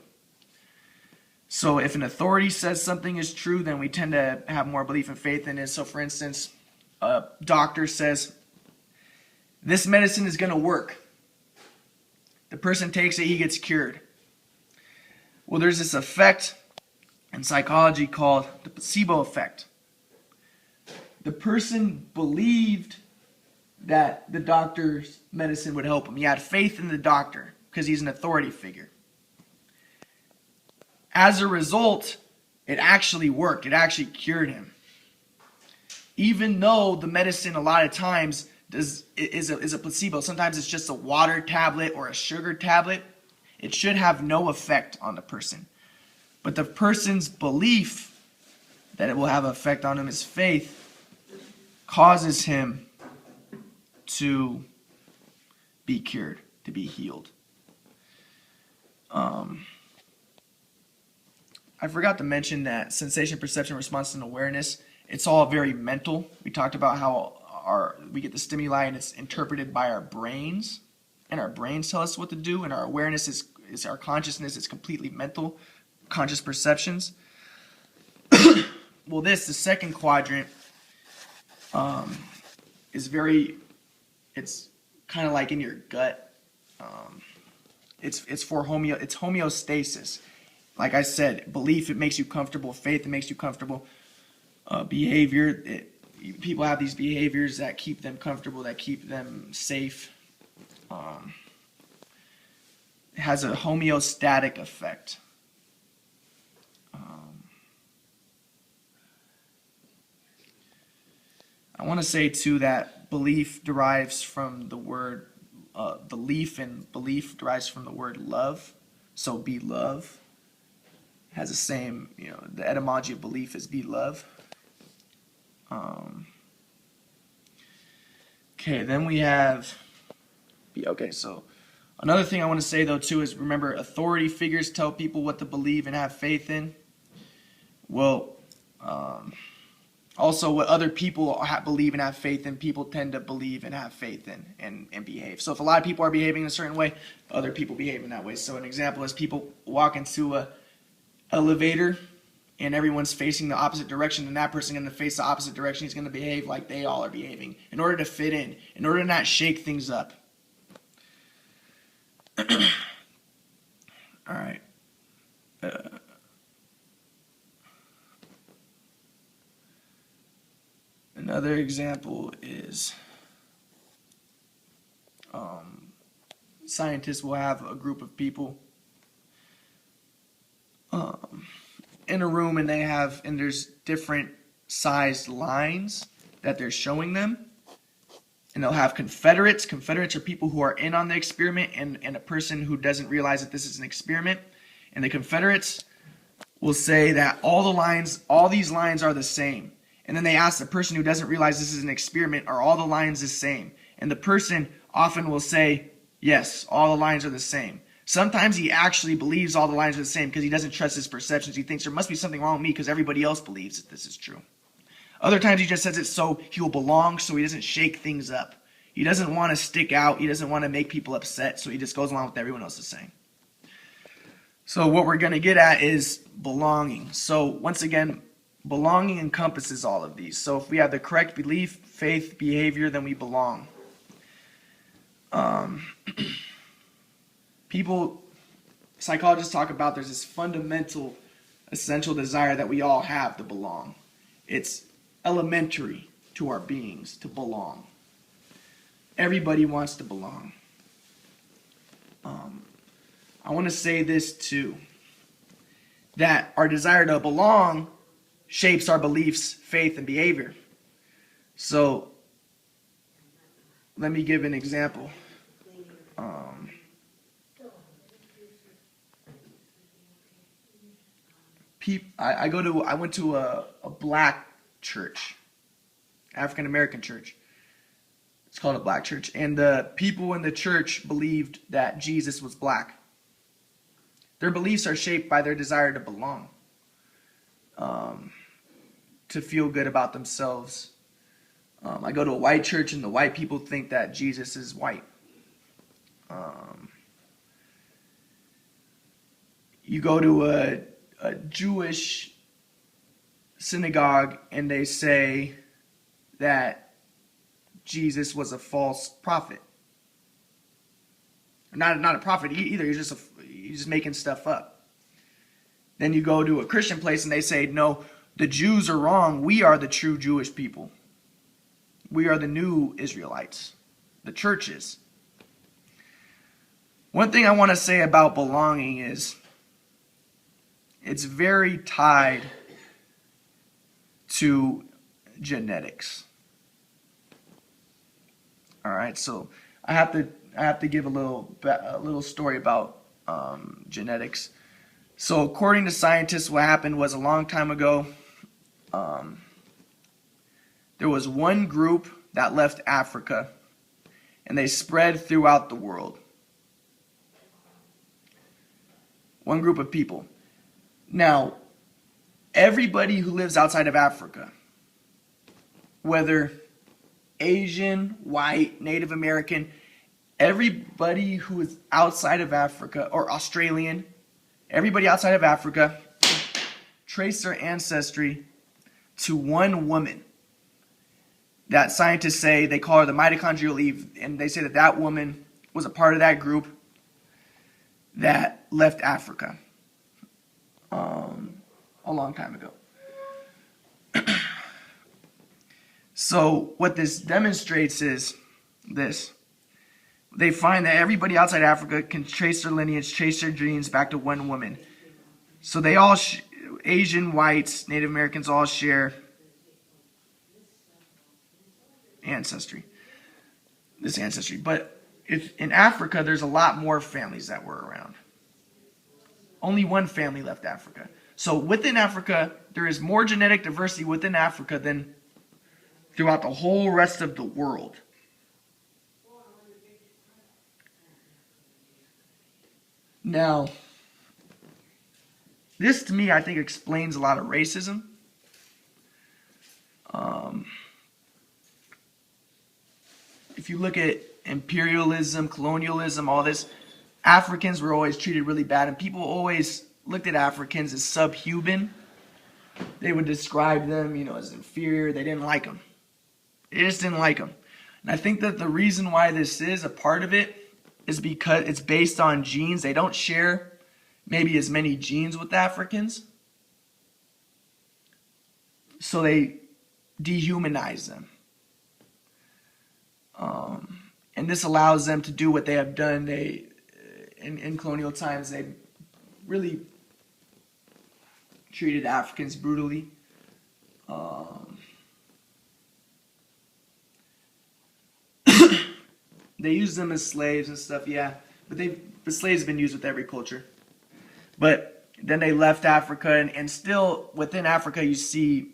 So if an authority says something is true, then we tend to have more belief and faith in it. So for instance, a doctor says, this medicine is going to work. The person takes it, he gets cured. Well, there's this effect in psychology called the placebo effect. The person believed that the doctor's medicine would help him. He had faith in the doctor because he's an authority figure. As a result, it actually worked. It actually cured him. Even though the medicine a lot of times is a placebo. Sometimes it's just a water tablet or a sugar tablet. It should have no effect on the person. But the person's belief that it will have an effect on him, his faith, causes him to be cured, to be healed. I forgot to mention that sensation, perception, response, and awareness, it's all very mental. We talked about how we get the stimuli and it's interpreted by our brains, and our brains tell us what to do, and our awareness is our consciousness. It's completely mental, conscious perceptions. Well, the second quadrant, is it's kind of like in your gut. It's homeostasis. Like I said, belief, it makes you comfortable. Faith, it makes you comfortable. Behavior, people have these behaviors that keep them comfortable, that keep them safe. It has a homeostatic effect. I want to say too that belief derives from the word belief, and belief derives from the word love. So be love has the same, the etymology of belief is be love. Okay, then we have, so another thing I want to say though too is, remember, authority figures tell people what to believe and have faith in. Well, also what other people believe and have faith in, people tend to believe and have faith in and behave. So if a lot of people are behaving in a certain way, other people behave in that way. So an example is people walk into a elevator and everyone's facing the opposite direction, and that person going to face the opposite direction. He's going to behave like they all are behaving in order to fit in order to not shake things up. All right. Another example is scientists will have a group of people in a room, and there's different sized lines that they're showing them. And they'll have confederates. Confederates are people who are in on the experiment and a person who doesn't realize that this is an experiment. And the confederates will say that all these lines are the same. And then they ask the person who doesn't realize this is an experiment, are all the lines the same? And the person often will say, yes, all the lines are the same. Sometimes he actually believes all the lines are the same because he doesn't trust his perceptions. He thinks there must be something wrong with me because everybody else believes that this is true. Other times he just says it so he will belong, so he doesn't shake things up. He doesn't want to stick out. He doesn't want to make people upset, so he just goes along with everyone else is saying. So what we're going to get at is belonging. So once again, belonging encompasses all of these. So if we have the correct belief, faith, behavior, then we belong. Psychologists talk about there's this fundamental, essential desire that we all have to belong. It's elementary to our beings to belong. Everybody wants to belong. I want to say this too, that our desire to belong shapes our beliefs, faith, and behavior. So let me give an example. I went to a black church, African American church. It's called a black church, and the people in the church believed that Jesus was black. Their beliefs are shaped by their desire to belong, to feel good about themselves. I go to a white church, and the white people think that Jesus is white. You go to a Jewish synagogue, and they say that Jesus was a false prophet. Not a prophet either. He's just making stuff up. Then you go to a Christian place, and they say, no, the Jews are wrong. We are the true Jewish people. We are the new Israelites. The churches. One thing I want to say about belonging is it's very tied to genetics. All right, so I have to give a little story about genetics. So according to scientists, what happened was a long time ago, there was one group that left Africa, and they spread throughout the world. One group of people. Now, everybody who lives outside of Africa, whether Asian, white, Native American, everybody who is outside of Africa, or Australian, everybody outside of Africa, trace their ancestry to one woman that scientists say, they call her the mitochondrial Eve, and they say that that woman was a part of that group that left Africa a long time ago. So what this demonstrates is this. They find that everybody outside Africa can trace their lineage, trace their genes back to one woman. So they all, Asian, whites, Native Americans all share this ancestry. But if in Africa, there's a lot more families that were around. Only one family left Africa. So within Africa, there is more genetic diversity within Africa than throughout the whole rest of the world. Now, this to me, I think, explains a lot of racism. If you look at imperialism, colonialism, all this, Africans were always treated really bad, and people always looked at Africans as subhuman. They would describe them, as inferior. They didn't like them. They just didn't like them. And I think that the reason why this is a part of it is because it's based on genes. They don't share maybe as many genes with Africans. So they dehumanize them. And this allows them to do what they have done. In colonial times, they really treated Africans brutally. they use them as slaves and stuff, yeah. But the slaves have been used with every culture. But then they left Africa, and still within Africa you see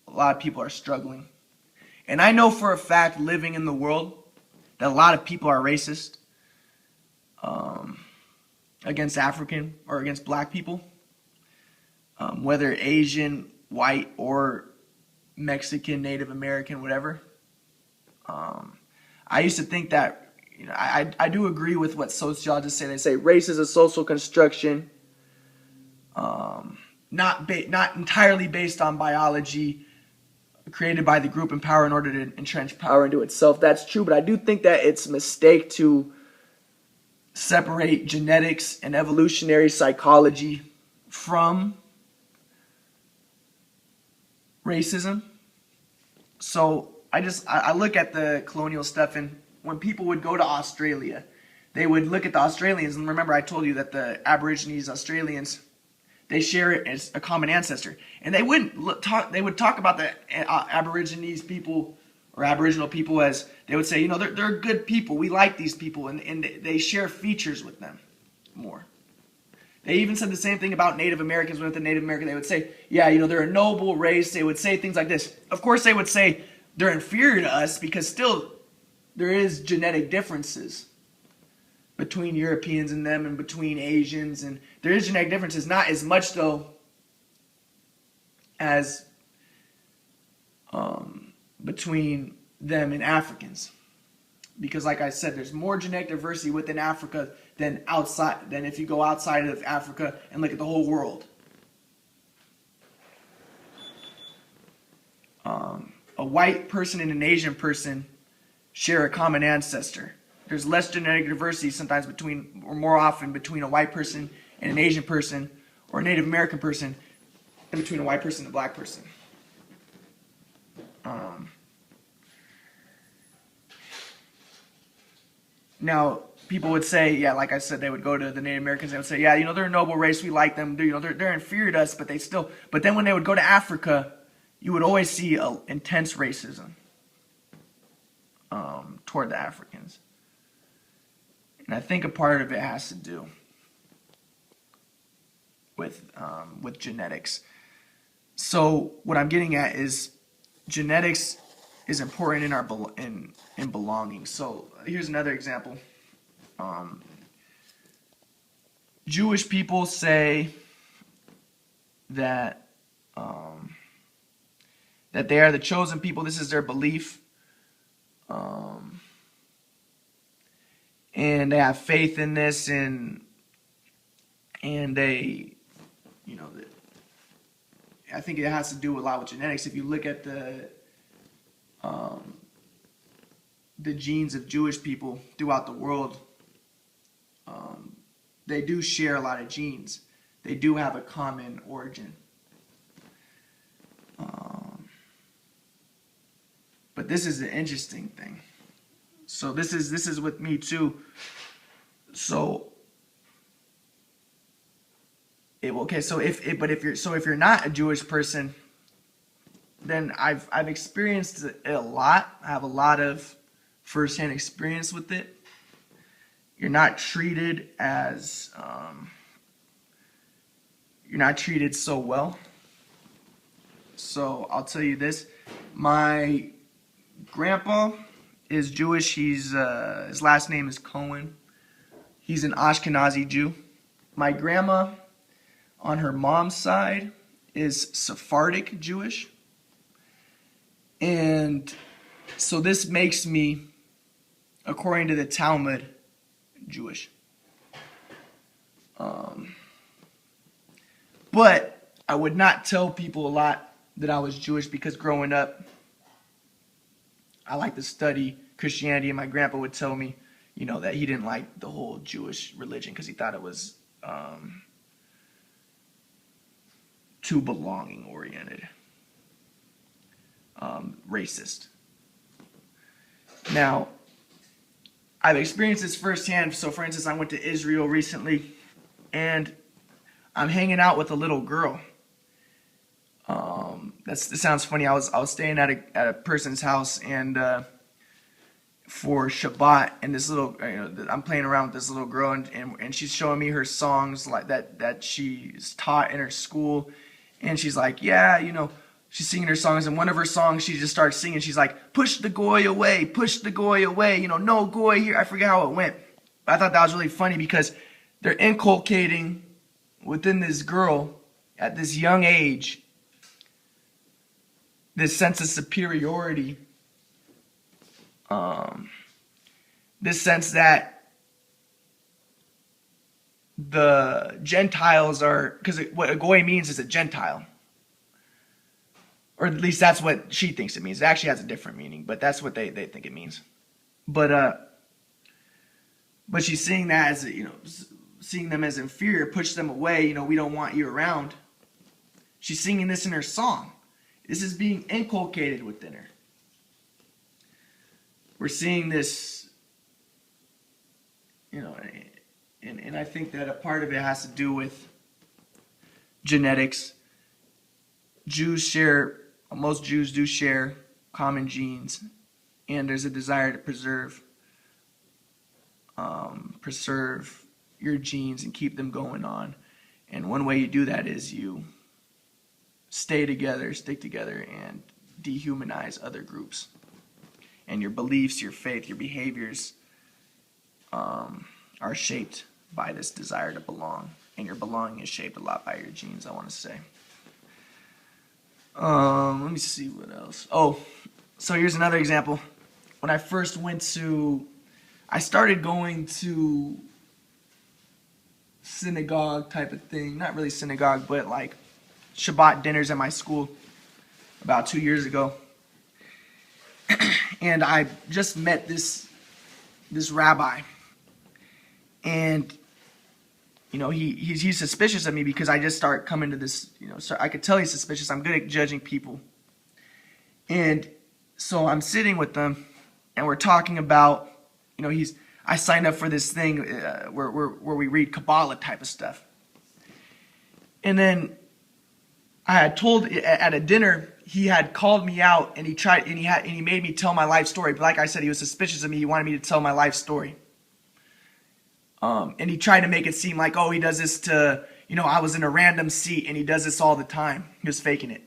a lot of people are struggling. And I know for a fact, living in the world, that a lot of people are racist against African or against black people, whether Asian, white, or Mexican, Native American, whatever. I used to think that, I do agree with what sociologists say. They say race is a social construction, not entirely based on biology, created by the group in power in order to entrench power into itself. That's true, but I do think that it's a mistake to separate genetics and evolutionary psychology from racism. So I look at the colonial stuff, and when people would go to Australia, they would look at the Australians, and remember I told you that the Aborigines, Australians, they share it as a common ancestor, and they wouldn't talk. They would talk about the Aborigines people or Aboriginal people as they would say, they're good people. We like these people, and they share features with them more. They even said the same thing about Native Americans. With the Native American, they would say, yeah, they're a noble race. They would say things like this. Of course, they would say they're inferior to us because still there is genetic differences between Europeans and them, and between Asians, and there is genetic differences, not as much though as between them and Africans, because like I said, there's more genetic diversity within Africa than if you go outside of Africa and look at the whole world. A white person and an Asian person share a common ancestor. There's less genetic diversity sometimes more often between a white person and an Asian person, or a Native American person, than between a white person and a black person. Now, people would say, yeah, like I said, they would go to the Native Americans, they would say, yeah, they're a noble race, we like them, they're inferior to us, but then when they would go to Africa, you would always see intense racism toward the Africans. And I think a part of it has to do with genetics. So what I'm getting at is genetics is important in belonging. So here's another example. Jewish people say that that they are the chosen people. This is their belief. And they have faith in this, and they, I think it has to do a lot with genetics. If you look at the genes of Jewish people throughout the world, they do share a lot of genes. They do have a common origin. But this is the interesting thing. So this is with me too. So if you're not a Jewish person, then I've experienced it a lot. I have a lot of firsthand experience with it. You're not treated so well. So I'll tell you this: my grandpa is Jewish. His last name is Cohen. He's an Ashkenazi Jew. My grandma, on her mom's side, is Sephardic Jewish. And so this makes me, according to the Talmud, Jewish. But I would not tell people a lot that I was Jewish, because growing up, I like to study Christianity, and my grandpa would tell me, that he didn't like the whole Jewish religion because he thought it was too belonging oriented, racist. Now, I've experienced this firsthand. So, for instance, I went to Israel recently, and I'm hanging out with a little girl. That sounds funny. I was staying at a person's house, and for Shabbat, and this little, I'm playing around with this little girl, and she's showing me her songs like that she's taught in her school, and she's like, yeah, she's singing her songs, and one of her songs she just starts singing. She's like, push the goy away, no goy here. I forget how it went. But I thought that was really funny because they're inculcating within this girl at this young age this sense of superiority, this sense that the Gentiles are, because what a goy means is a Gentile. Or at least that's what she thinks it means. It actually has a different meaning, but that's what they think it means. But she's seeing that as, seeing them as inferior, push them away, we don't want you around. She's singing this in her song. This is being inculcated within her. We're seeing this, and I think that a part of it has to do with genetics. Most Jews do share common genes, and there's a desire to preserve your genes and keep them going on. And one way you do that is you stick together, and dehumanize other groups. And your beliefs, your faith, your behaviors are shaped by this desire to belong. And your belonging is shaped a lot by your genes, I want to say. Let me see what else. Oh, so here's another example. When I first I started going to synagogue type of thing. Not really synagogue, but like Shabbat dinners at my school about 2 years ago. And I just met this rabbi. And, he's suspicious of me because I just start coming to this, so I could tell he's suspicious. I'm good at judging people. And so I'm sitting with them, and we're talking about, I signed up for this thing where we read Kabbalah type of stuff. And then I had told at a dinner, he had called me out, and he made me tell my life story. But like I said, he was suspicious of me. He wanted me to tell my life story. And he tried to make it seem like, he does this to, I was in a random seat, and he does this all the time. He was faking it.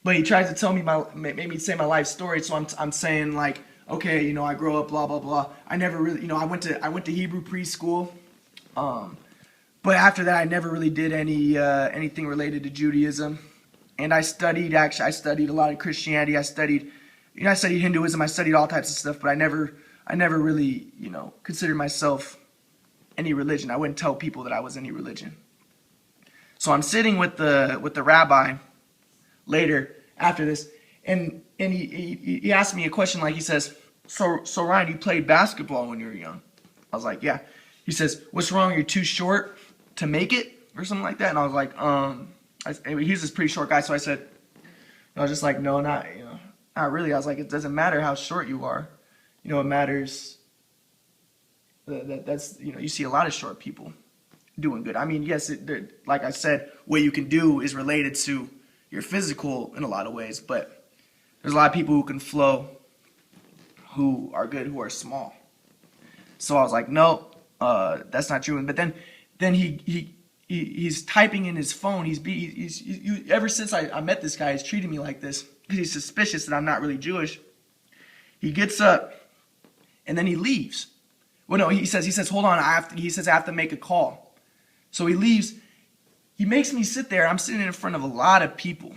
But he tries to tell me made me say my life story. So I'm saying like, okay, I grew up, blah blah blah. I never really, I went to Hebrew preschool. But after that, I never really did anything related to Judaism. And I studied a lot of Christianity. I studied Hinduism. I studied all types of stuff, but I never really, considered myself any religion. I wouldn't tell people that I was any religion. So I'm sitting with the rabbi later after this, and he asked me a question, like he says, so Ryan, you played basketball when you were young? I was like, yeah. He says, what's wrong? You're too short to make it, or something like that. And I was like, he's this pretty short guy, so I was just like, no, not really. I was like, it doesn't matter how short you are. It matters that's you see a lot of short people doing good. I mean, yes, like I said, what you can do is related to your physical in a lot of ways, but there's a lot of people who can flow, who are good, who are small. So I was like, no, that's not true. But then he's typing in his phone. He's ever since I met this guy, he's treating me like this because he's suspicious that I'm not really Jewish. He gets up and then he leaves. Well, no, he says, hold on, I have to make a call. So he leaves. He makes me sit there. I'm sitting in front of a lot of people.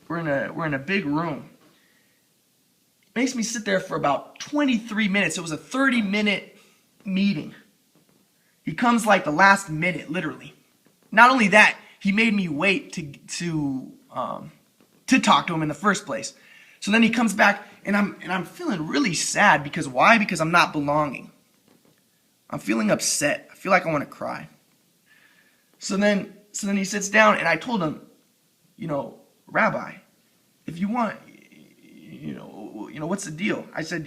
We're in a big room. Makes me sit there for about 23 minutes. It was a 30-minute meeting. He comes like the last minute, literally. Not only that, he made me wait to talk to him in the first place. So then he comes back, and I'm feeling really sad because why? Because I'm not belonging. I'm feeling upset. I feel like I want to cry. So then he sits down, and I told him, Rabbi, if you want, what's the deal? I said,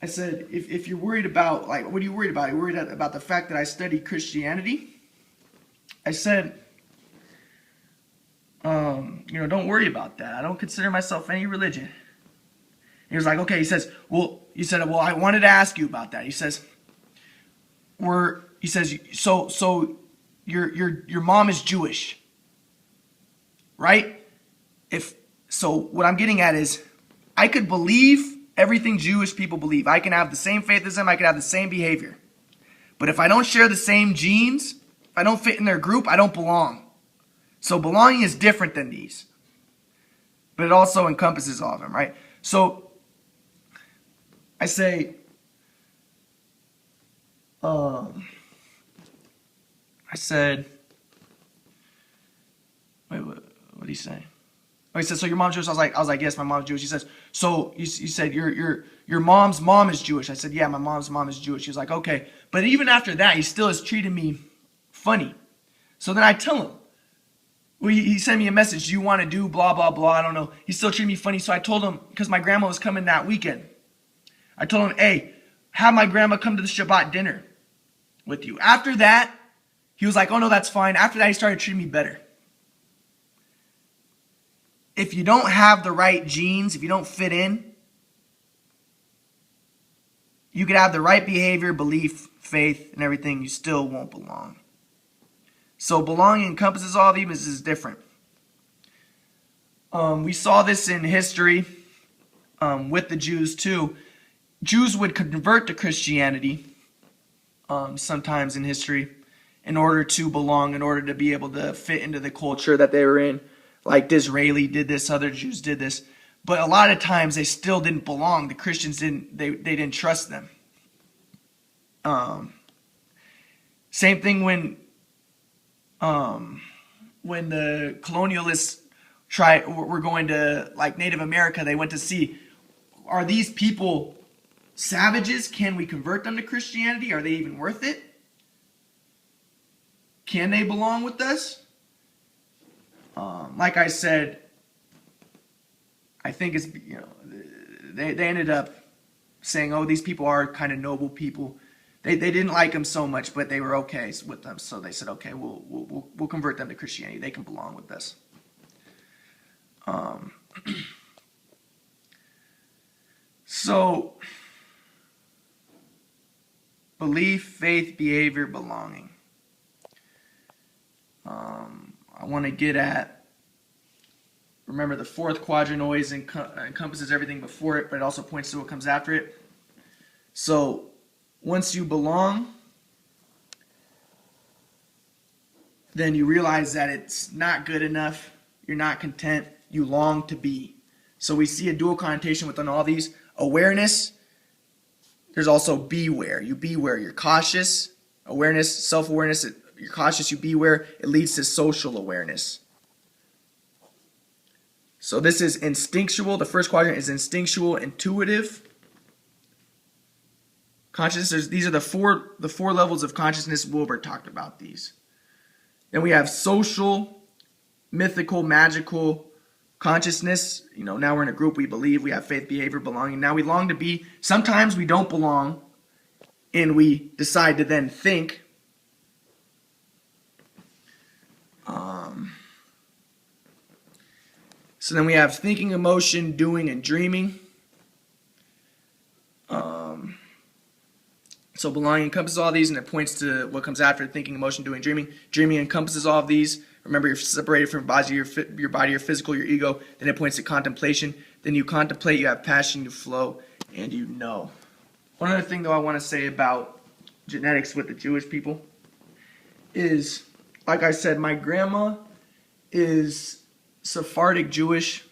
if you're worried about, like, what are you worried about? Are you worried about the fact that I study Christianity? I said, don't worry about that. I don't consider myself any religion. He was like, okay. He says, well, I wanted to ask you about that. He says, so your mom is Jewish, right? What I'm getting at is, I could believe everything Jewish people believe. I can have the same faith as them. I can have the same behavior. But if I don't share the same genes, if I don't fit in their group, I don't belong. So belonging is different than these. But it also encompasses all of them, right? So I say, wait, what did he say? Oh, he said, so your mom's Jewish? I was like, yes, my mom's Jewish. He says, so you said your mom's mom is Jewish. I said, yeah, my mom's mom is Jewish. He was like, okay. But even after that, he still has treated me funny. So then I tell him, well, he sent me a message, do you want to do blah, blah, blah, I don't know. He still treated me funny. So I told him, because my grandma was coming that weekend, I told him, hey, have my grandma come to the Shabbat dinner with you. After that, he was like, oh no, that's fine. After that, he started treating me better. If you don't have the right genes, if you don't fit in, you could have the right behavior, belief, faith, and everything, you still won't belong. So belonging encompasses all of these. This is different. We saw this in history with the Jews too. Jews would convert to Christianity sometimes in history in order to belong, in order to be able to fit into the culture that they were in. Like Disraeli did this, other Jews did this. But a lot of times they still didn't belong. The Christians didn't, they didn't trust them. Same thing when the colonialists were going to, like, Native America, they went to see, are these people savages? Can we convert them to Christianity? Are they even worth it? Can they belong with us? Like I said, I think it's, they ended up saying, oh, these people are kind of noble people. They didn't like them so much, but they were okay with them. So they said, okay, we'll convert them to Christianity. They can belong with us. So, belief, faith, behavior, belonging. I want to get at, remember, the fourth quadrant always encompasses everything before it, but it also points to what comes after it. So once you belong, then you realize that it's not good enough, you're not content, you long to be. So we see a dual connotation within all these. Awareness, there's also beware. You beware, you're cautious. Awareness, self-awareness, you're cautious, you beware. It leads to social awareness. So this is instinctual. The first quadrant is instinctual, intuitive. Consciousness, these are the four levels of consciousness. Wilbur talked about these. Then we have social, mythical, magical consciousness. Now we're in a group, we believe, we have faith, behavior, belonging. Now we long to be. Sometimes we don't belong, and we decide to then think. So then we have thinking, emotion, doing, and dreaming. So belonging encompasses all these, and it points to what comes after thinking, emotion, doing, dreaming. Dreaming encompasses all of these. Remember, you're separated from your body, your physical, your ego. Then it points to contemplation. Then you contemplate, you have passion, you flow, and you know. One other thing, though, I want to say about genetics with the Jewish people is, like I said, my grandma is Sephardic Jewish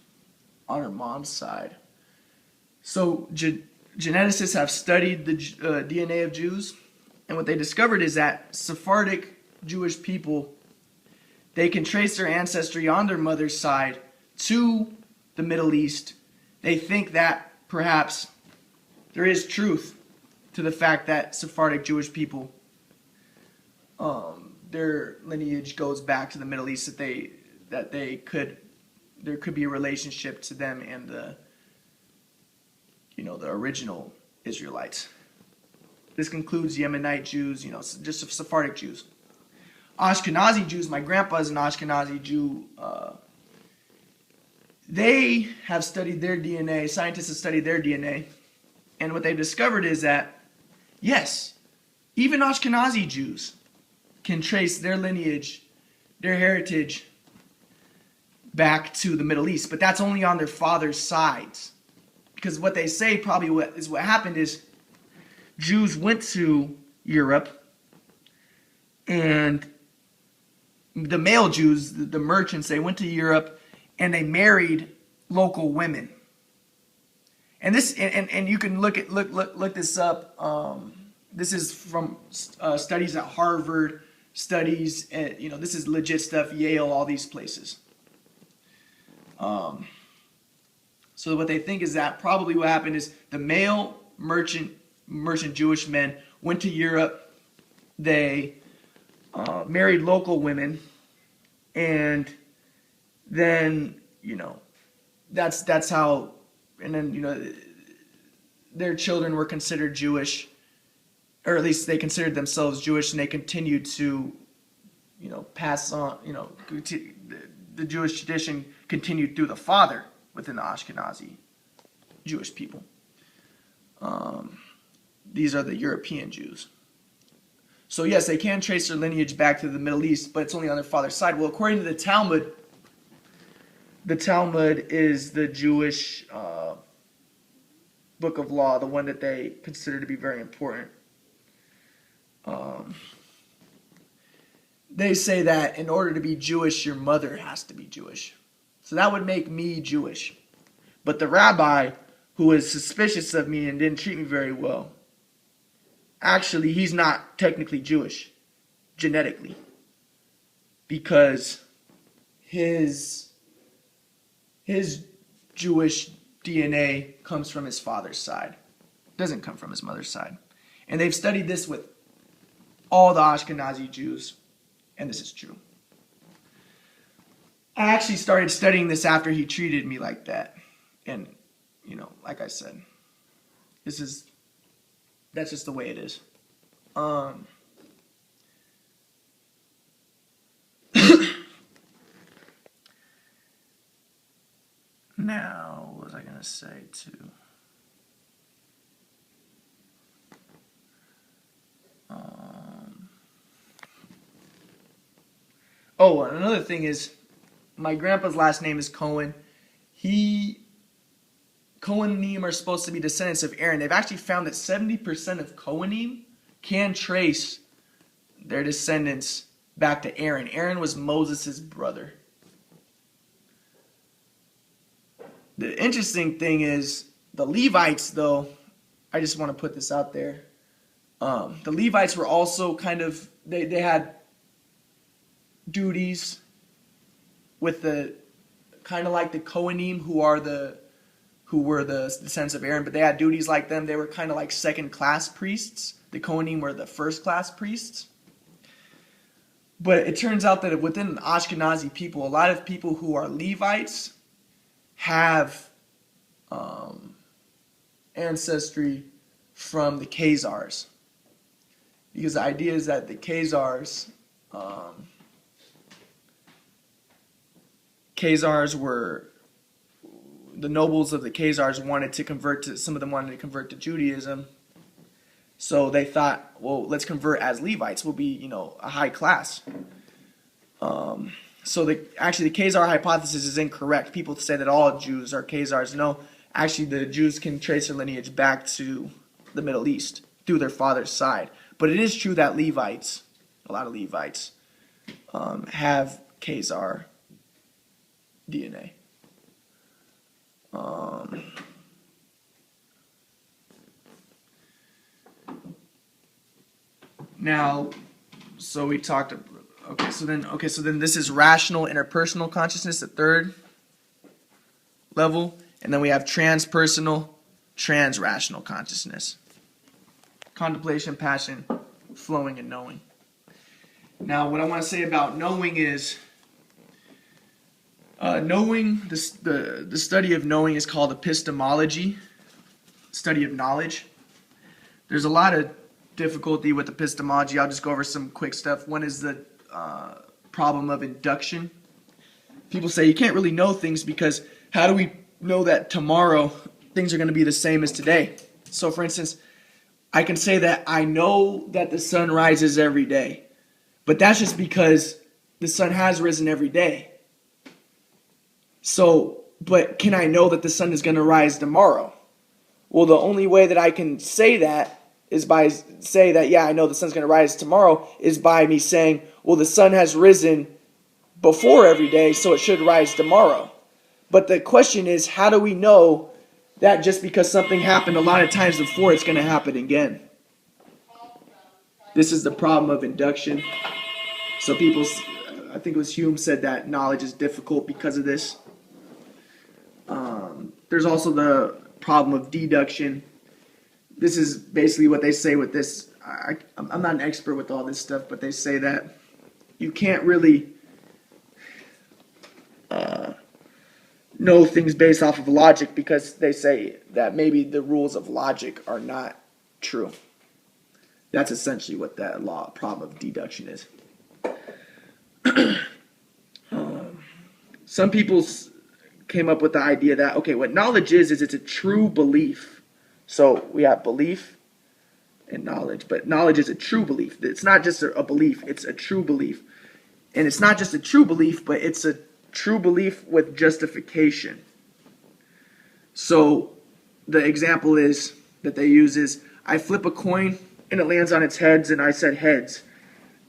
on her mom's side. So geneticists have studied the DNA of Jews, and what they discovered is that Sephardic Jewish people, they can trace their ancestry on their mother's side to the Middle East. They think that perhaps there is truth to the fact that Sephardic Jewish people, their lineage goes back to the Middle East, that there could be a relationship to them and the original Israelites. This concludes Yemenite Jews, just Sephardic Jews. Ashkenazi Jews, my grandpa is an Ashkenazi Jew. they have studied their DNA, scientists have studied their DNA, and what they've discovered is that, yes, even Ashkenazi Jews can trace their lineage, their heritage, back to the Middle East, but that's only on their father's sides. Because what they say probably what happened is Jews went to Europe, and the male Jews, the merchants, they went to Europe and they married local women. And this, and you can look this up. This is from studies at Harvard, studies at, this is legit stuff, Yale, all these places. So what they think is that probably what happened is the male merchant Jewish men went to Europe. They married local women, and then that's how, and then their children were considered Jewish, or at least they considered themselves Jewish, and they continued to pass on, the Jewish tradition continued through the father within the Ashkenazi Jewish people. These are the European Jews. So yes, they can trace their lineage back to the Middle East, but it's only on their father's side. Well, according to the Talmud is the Jewish book of law, the one that they consider to be very important. They say that in order to be Jewish, your mother has to be Jewish. So that would make me Jewish. But the rabbi, who was suspicious of me and didn't treat me very well, actually, he's not technically Jewish, genetically. Because his Jewish DNA comes from his father's side. It doesn't come from his mother's side. And they've studied this with all the Ashkenazi Jews, and this is true. I actually started studying this after he treated me like that. And, like I said, that's just the way it is. Now, what was I going to say too? Oh, and another thing is, my grandpa's last name is Cohen. Cohenim are supposed to be descendants of Aaron. They've actually found that 70% of Cohenim can trace their descendants back to Aaron. Aaron was Moses' brother. The interesting thing is, the Levites, though, I just want to put this out there. The Levites were also kind of, they had duties with the, kind of like the Kohanim, who were the descendants of Aaron, but they had duties like them. They were kind of like second-class priests. The Kohanim were the first-class priests. But it turns out that within the Ashkenazi people, a lot of people who are Levites have ancestry from the Khazars. Because the idea is that the Khazars were, the nobles of the Khazars wanted to convert to, some of them wanted to convert to Judaism. So they thought, well, let's convert as Levites. We'll be, a high class. So the Khazar hypothesis is incorrect. People say that all Jews are Khazars. No, actually the Jews can trace their lineage back to the Middle East through their father's side. But it is true that Levites, a lot of Levites, have Khazar DNA. Now, so we talked. Okay, so then this is rational interpersonal consciousness, the third level, and then we have transpersonal, transrational consciousness. Contemplation, passion, flowing, and knowing. Now, what I want to say about knowing is, knowing, the study of knowing is called epistemology, study of knowledge. There's a lot of difficulty with epistemology. I'll just go over some quick stuff. One is the problem of induction. People say you can't really know things because how do we know that tomorrow things are going to be the same as today? So for instance, I can say that I know that the sun rises every day, but that's just because the sun has risen every day. So, but can I know that the sun is going to rise tomorrow? Well, the only way that I can say that is by say that, yeah, I know the sun's going to rise tomorrow, is by me saying, well, the sun has risen before every day, so it should rise tomorrow. But the question is, how do we know that just because something happened a lot of times before, it's going to happen again? This is the problem of induction. So people, I think it was Hume, said that knowledge is difficult because of this. There's also the problem of deduction. This is basically what they say with this. I'm not an expert with all this stuff, but they say that you can't really know things based off of logic, because they say that maybe the rules of logic are not true. That's essentially what that problem of deduction is. Some people came up with the idea that, okay, what knowledge is it's a true belief. So we have belief and knowledge, but knowledge is a true belief. It's not just a belief, it's a true belief. And it's not just a true belief, but it's a true belief with justification. So the example is that they use is, I flip a coin and it lands on its heads, and I said heads.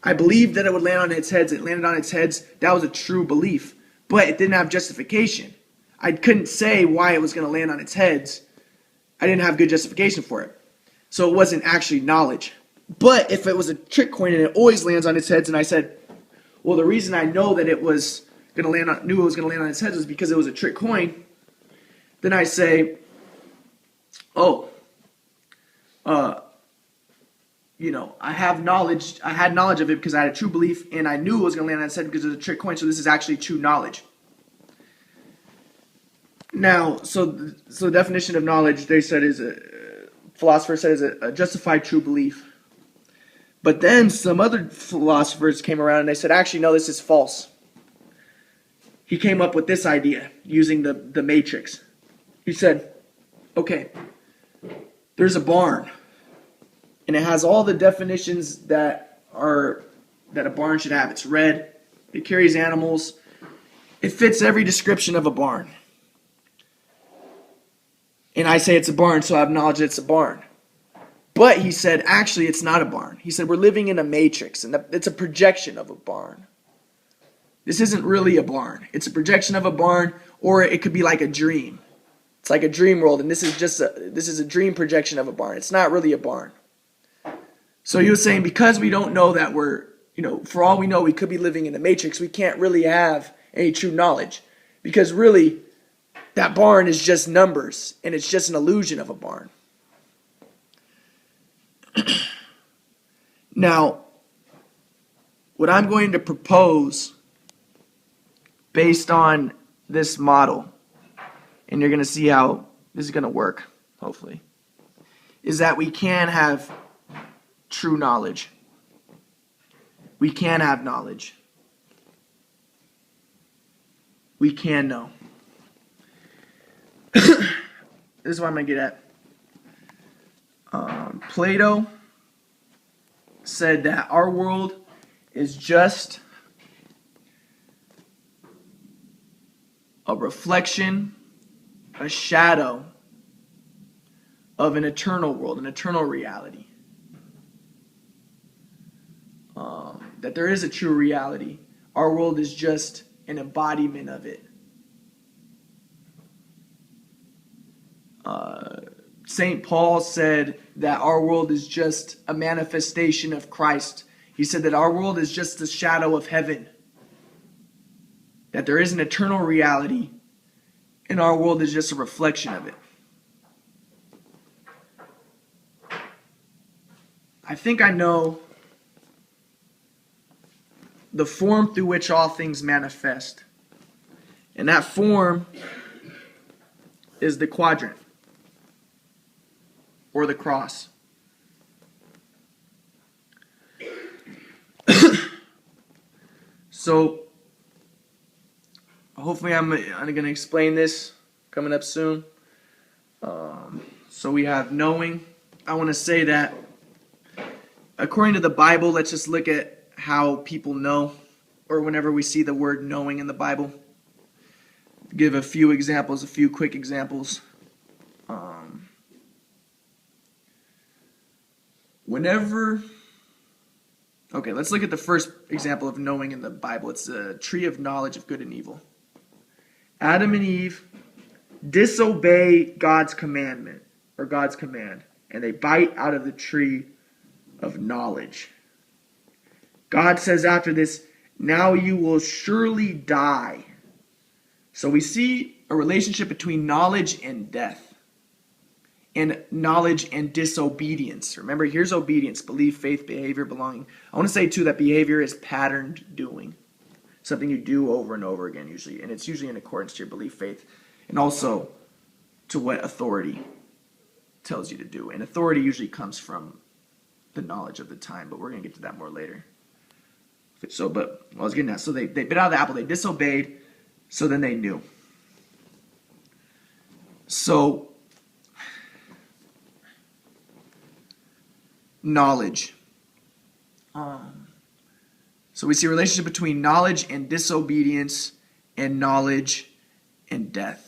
I believed that it would land on its heads. It landed on its heads. That was a true belief, but it didn't have justification. I couldn't say why it was going to land on its heads. I didn't have good justification for it. So it wasn't actually knowledge. But if it was a trick coin and it always lands on its heads, and I said, well, the reason I know that it was going to land on, knew it was going to land on its heads was because it was a trick coin, then I say, I have knowledge. I had knowledge of it because I had a true belief, and I knew it was going to land on its head because it was a trick coin. So this is actually true knowledge. Now, so the definition of knowledge, they said, is philosopher said, is a justified true belief. But then some other philosophers came around and they said, actually, no, this is false. He came up with this idea using the matrix. He said, okay, there's a barn, and it has all the definitions that a barn should have. It's red, it carries animals, it fits every description of a barn. And I say it's a barn, so I have knowledge that it's a barn. But he said, actually, it's not a barn. He said, we're living in a matrix, and it's a projection of a barn. This isn't really a barn. It's a projection of a barn, or it could be like a dream. It's like a dream world, and this is a dream projection of a barn. It's not really a barn. So he was saying, because we don't know that for all we know, we could be living in a matrix, we can't really have any true knowledge. Because really, that barn is just numbers, and it's just an illusion of a barn. Now, what I'm going to propose based on this model, and you're going to see how this is going to work, hopefully, is that we can have true knowledge. We can have knowledge. We can know. This is what I'm going to get at. Plato said that our world is just a reflection, a shadow of an eternal world, an eternal reality. That there is a true reality. Our world is just an embodiment of it. St. Paul said that our world is just a manifestation of Christ. He said that our world is just the shadow of heaven. That there is an eternal reality, and our world is just a reflection of it. I think I know the form through which all things manifest. And that form is the quadrant, or the cross. So, hopefully I'm going to explain this coming up soon. So we have knowing. I want to say that according to the Bible, let's just look at how people know, or whenever we see the word knowing in the Bible. Give a few examples, a few quick examples. Okay, let's look at the first example of knowing in the Bible. It's the tree of knowledge of good and evil. Adam and Eve disobey God's commandment, or God's command, and they bite out of the tree of knowledge. God says after this, now you will surely die. So we see a relationship between knowledge and death, and knowledge and disobedience. Remember, here's obedience: belief, faith, behavior, belonging. I want to say too that behavior is patterned doing, something you do over and over again usually, and it's usually in accordance to your belief, faith, and also to what authority tells you to do. And authority usually comes from the knowledge of the time, but we're going to get to that more later. So, but I was getting at, so they bit out of the apple, they disobeyed, so then they knew. So, knowledge. So we see a relationship between knowledge and disobedience, and knowledge and death.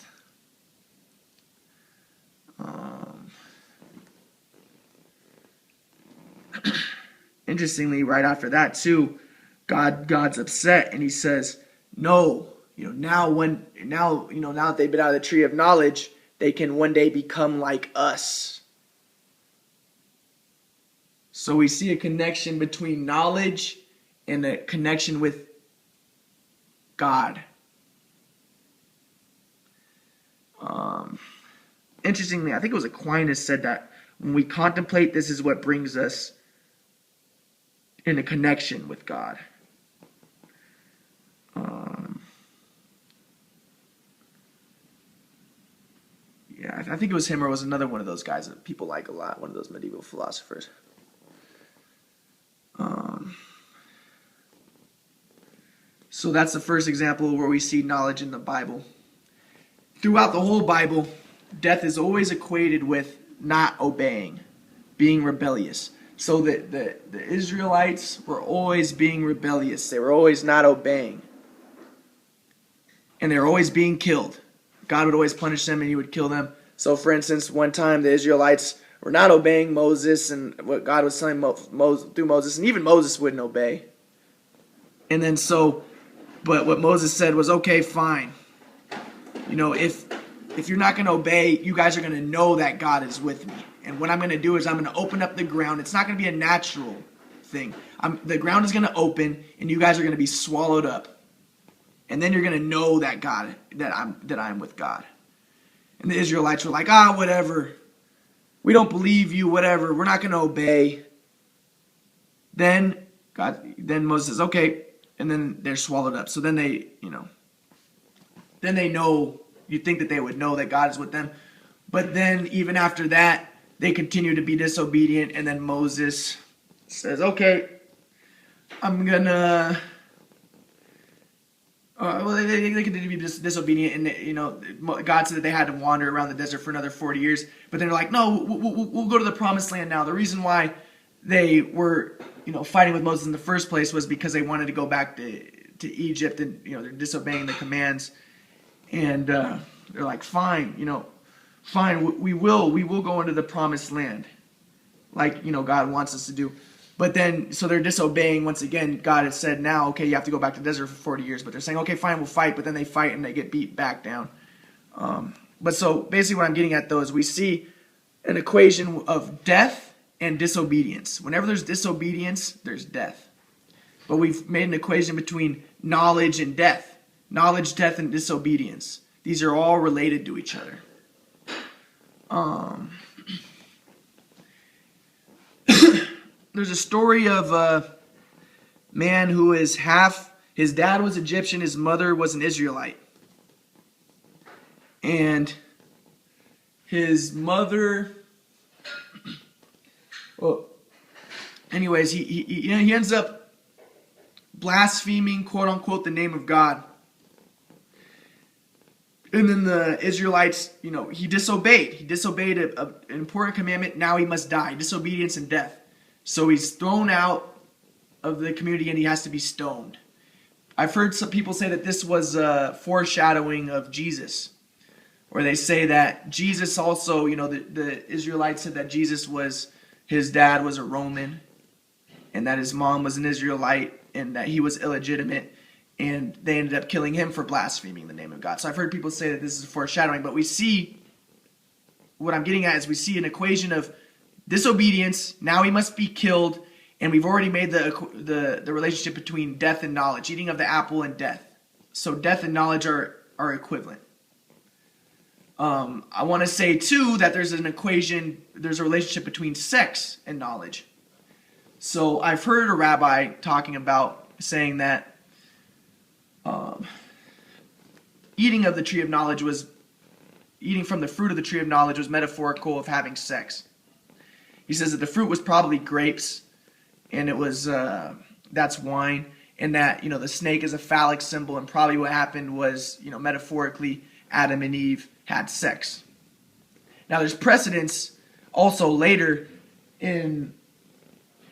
Interestingly, right after that too, God's upset and he says, "No, now that they've been out of the tree of knowledge, they can one day become like us." So we see a connection between knowledge and a connection with God. Interestingly, I think it was Aquinas said that when we contemplate, this is what brings us in a connection with God. Yeah, I think it was him, or it was another one of those guys that people like a lot, one of those medieval philosophers. So that's the first example where we see knowledge in the Bible. Throughout the whole Bible, death is always equated with not obeying, being rebellious. So the Israelites were always being rebellious. They were always not obeying. And they were always being killed. God would always punish them and he would kill them. So for instance, one time the Israelites were not obeying Moses and what God was telling through Moses, and even Moses wouldn't obey. And then but what Moses said was, okay, fine. If you're not going to obey, you guys are going to know that God is with me. And what I'm going to do is I'm going to open up the ground. It's not going to be a natural thing. The ground is going to open, and you guys are going to be swallowed up. And then you're going to know that I'm with God. And the Israelites were like, whatever. We don't believe you, whatever. We're not going to obey. Then Moses says, okay. And then they're swallowed up. So then they know, you'd think that they would know that God is with them. But then even after that, they continue to be disobedient. And then Moses says, okay, I'm going to... they continue to be disobedient. And, God said that they had to wander around the desert for another 40 years. But then they're like, no, we'll go to the promised land now. The reason why they were... fighting with Moses in the first place was because they wanted to go back to Egypt, and they're disobeying the commands, and they're like, fine, we will go into the promised land, like God wants us to do. But then, so they're disobeying once again. God had said, now, okay, you have to go back to the desert for 40 years, but they're saying, okay, fine, we'll fight. But then they fight and they get beat back down. But so basically, what I'm getting at though is we see an equation of death and disobedience. Whenever there's disobedience, there's death. But we've made an equation between knowledge and death. Knowledge, death, and disobedience. These are all related to each other. There's a story of a man who is his dad was Egyptian, his mother was an Israelite. And his mother... Well, anyways, he ends up blaspheming, quote unquote, the name of God. And then the Israelites, he disobeyed. He disobeyed an important commandment. Now he must die. Disobedience and death. So he's thrown out of the community and he has to be stoned. I've heard some people say that this was a foreshadowing of Jesus. Or they say that Jesus also, the Israelites said that his dad was a Roman. And that his mom was an Israelite. And that he was illegitimate. And they ended up killing him for blaspheming the name of God. So I've heard people say that this is foreshadowing. But what I'm getting at is we see an equation of disobedience. Now he must be killed. And we've already made the relationship between death and knowledge. Eating of the apple and death. So death and knowledge are equivalent. I want to say too that there's a relationship between sex and knowledge. So I've heard a rabbi saying that eating from the tree of knowledge was metaphorical of having sex. He says that the fruit was probably grapes, and it was that's wine, and that the snake is a phallic symbol, and probably what happened was metaphorically Adam and Eve had sex. Now there's precedence also later in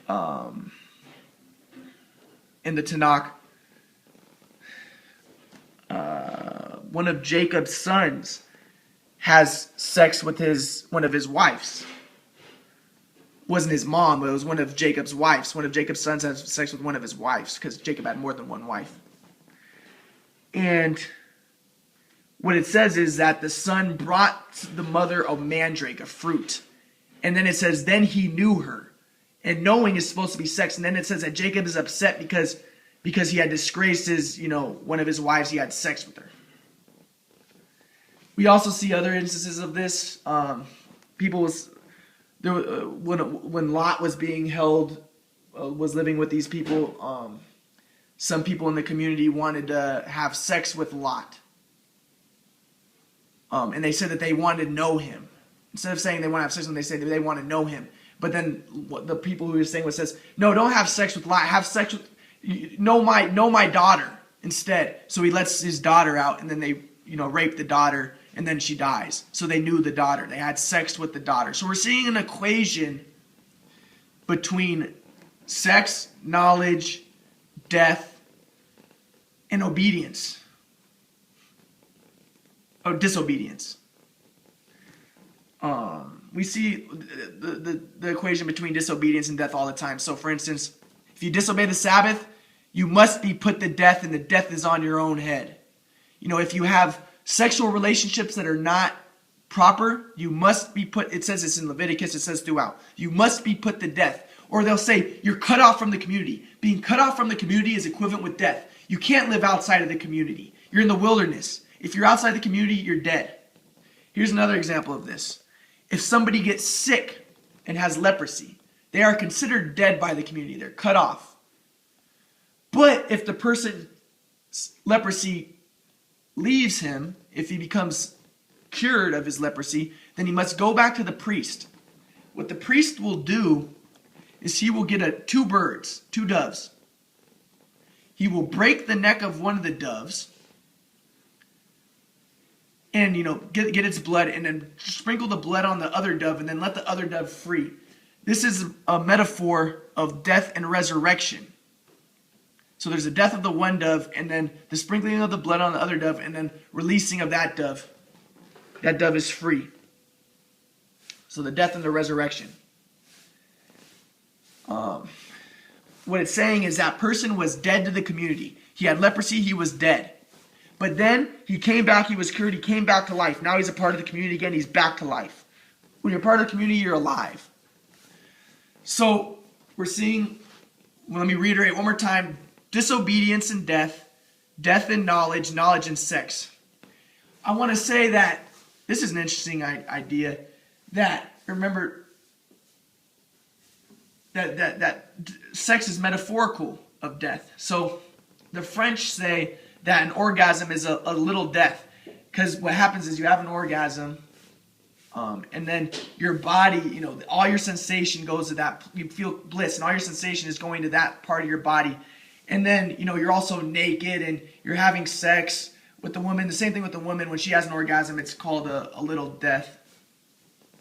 the Tanakh. One of Jacob's sons has sex with one of his wives. It wasn't his mom, but it was one of Jacob's wives. One of Jacob's sons has sex with one of his wives because Jacob had more than one wife. And what it says is that the son brought the mother a mandrake, a fruit. And then it says, then he knew her. And knowing is supposed to be sex. And then it says that Jacob is upset because he had disgraced one of his wives. He had sex with her. We also see other instances of this. When Lot was being held, was living with these people, some people in the community wanted to have sex with Lot. And they said that they wanted to know him. Instead of saying they want to have sex with him, they say that they want to know him. But then the people who were saying says, no, don't have sex with Lot. Have sex with, know my daughter instead. So he lets his daughter out, and then they, rape the daughter, and then she dies. So they knew the daughter. They had sex with the daughter. So we're seeing an equation between sex, knowledge, death, and obedience. Or disobedience. We see the equation between disobedience and death all the time. So for instance, if you disobey the Sabbath, you must be put to death, and the death is on your own head. If you have sexual relationships that are not proper, you must be put, it says this in Leviticus, it says throughout, you must be put to death. Or they'll say, you're cut off from the community. Being cut off from the community is equivalent with death. You can't live outside of the community. You're in the wilderness. If you're outside the community, you're dead. Here's another example of this. If somebody gets sick and has leprosy, they are considered dead by the community. They're cut off. But if the person's leprosy leaves him, if he becomes cured of his leprosy, then he must go back to the priest. What the priest will do is he will get two doves. He will break the neck of one of the doves and get its blood, and then sprinkle the blood on the other dove, and then let the other dove free. This is a metaphor of death and resurrection. So there's the death of the one dove, and then the sprinkling of the blood on the other dove, and then releasing of that dove. That dove is free. So the death and the resurrection. What it's saying is that person was dead to the community. He had leprosy, he was dead. But then he came back, he was cured, he came back to life. Now he's a part of the community again, he's back to life. When you're part of the community, you're alive. So we're seeing, let me reiterate one more time, disobedience and death, death and knowledge, knowledge and sex. I want to say that this is an interesting idea, that, remember, that sex is metaphorical of death. So the French say that an orgasm is a little death, because what happens is you have an orgasm, and then your body, all your sensation goes to that, you feel bliss, and all your sensation is going to that part of your body. And then, you're also naked, and you're having sex with the woman. The same thing with the woman. When she has an orgasm, it's called a little death.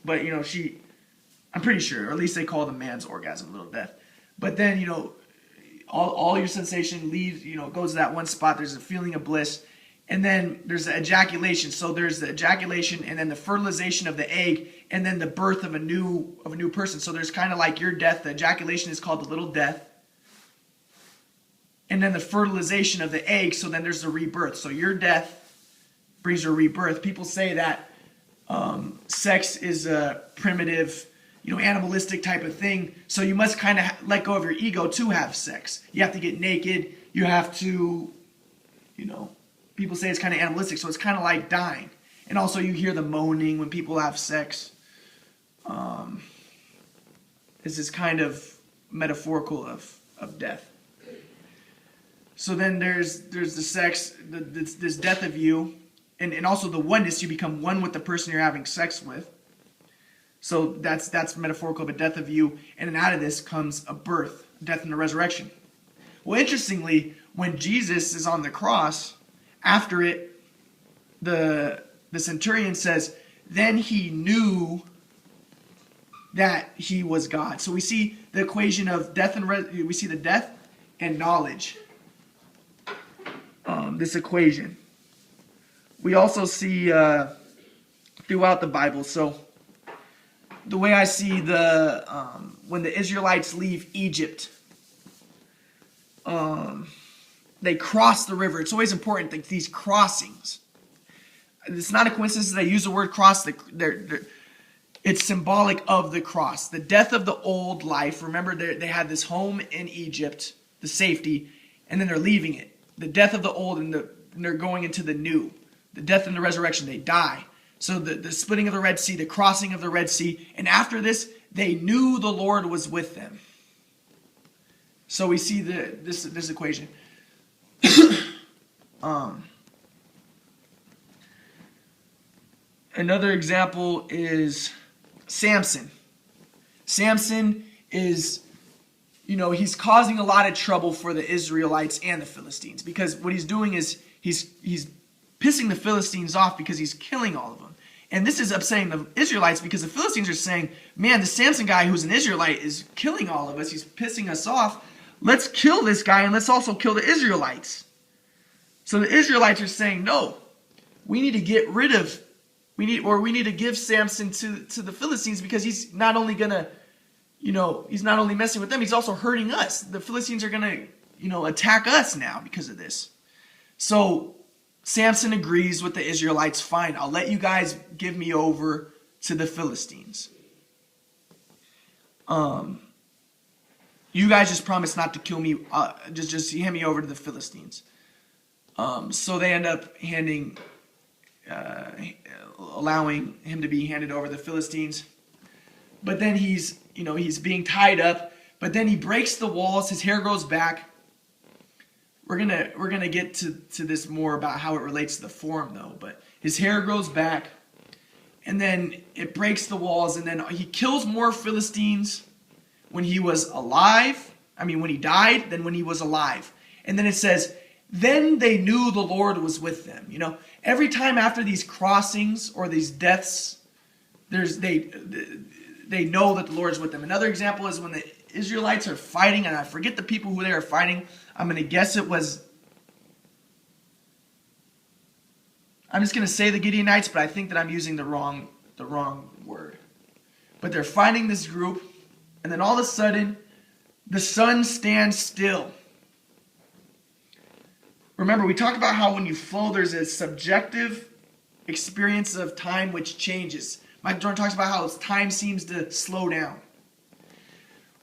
But, I'm pretty sure, or at least they call the man's orgasm a little death. But then, all your sensation leaves, goes to that one spot. There's a feeling of bliss. And then there's the ejaculation. So there's the ejaculation and then the fertilization of the egg and then the birth of a new person. So there's kind of like your death. The ejaculation is called the little death. And then the fertilization of the egg. So then there's the rebirth. So your death brings a rebirth. People say that sex is a primitive, animalistic type of thing. So you must kind of let go of your ego to have sex. You have to get naked. You have to, people say it's kind of animalistic. So it's kind of like dying. And also you hear the moaning when people have sex. This is kind of metaphorical of death. So then there's the sex, this death of you. And also the oneness, you become one with the person you're having sex with. So that's metaphorical of a death of you. And then out of this comes a birth, death and the resurrection. Well, interestingly, when Jesus is on the cross, after it, the centurion says, then he knew that he was God. So we see the equation of death and we see the death and knowledge. This equation. We also see throughout the Bible. So the way I see when the Israelites leave Egypt, they cross the river. It's always important that these crossings. It's not a coincidence that they use the word cross. It's symbolic of the cross. The death of the old life. Remember, they had this home in Egypt, the safety, and then they're leaving it. The death of the old, and they're going into the new. The death and the resurrection, they die. So the splitting of the Red Sea, the crossing of the Red Sea, and after this, they knew the Lord was with them. So we see this equation. Another example is Samson. Samson is, he's causing a lot of trouble for the Israelites and the Philistines, because what he's doing is he's pissing the Philistines off because he's killing all of them. And this is upsetting the Israelites because the Philistines are saying, man, the Samson guy who's an Israelite is killing all of us. He's pissing us off. Let's kill this guy and let's also kill the Israelites. So the Israelites are saying, no, we need to get rid of, we need to give Samson to the Philistines, because he's not only going to, he's not only messing with them, he's also hurting us. The Philistines are going to, attack us now because of this. So Samson agrees with the Israelites. Fine, I'll let you guys give me over to the Philistines. You guys just promise not to kill me. Just hand me over to the Philistines. So they end up allowing him to be handed over to the Philistines. But then he's being tied up. But then he breaks the walls. His hair grows back. We're gonna get to this more about how it relates to the form, though. But his hair grows back, and then it breaks the walls, and then he kills more Philistines when he was alive. When he died, than when he was alive. And then it says, then they knew the Lord was with them. Every time after these crossings or these deaths, they know that the Lord's with them. Another example is when the Israelites are fighting, and I forget the people who they are fighting. I'm going to guess it was, I'm just going to say the Gideonites, but I think that I'm using the wrong word. But they're fighting this group, and then all of a sudden, the sun stands still. Remember, we talked about how when you flow, there's a subjective experience of time which changes. Mike Jordan talks about how time seems to slow down.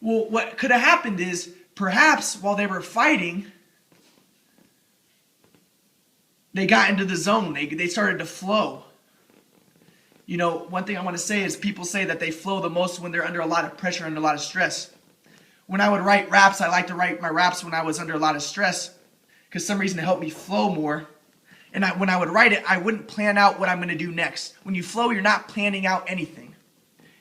Well, what could have happened is, perhaps while they were fighting, they got into the zone. They started to flow. One thing I want to say is people say that they flow the most when they're under a lot of pressure and a lot of stress. When I would write raps, I like to write my raps when I was under a lot of stress, because some reason it helped me flow more. And when I would write it, I wouldn't plan out what I'm going to do next. When you flow, you're not planning out anything.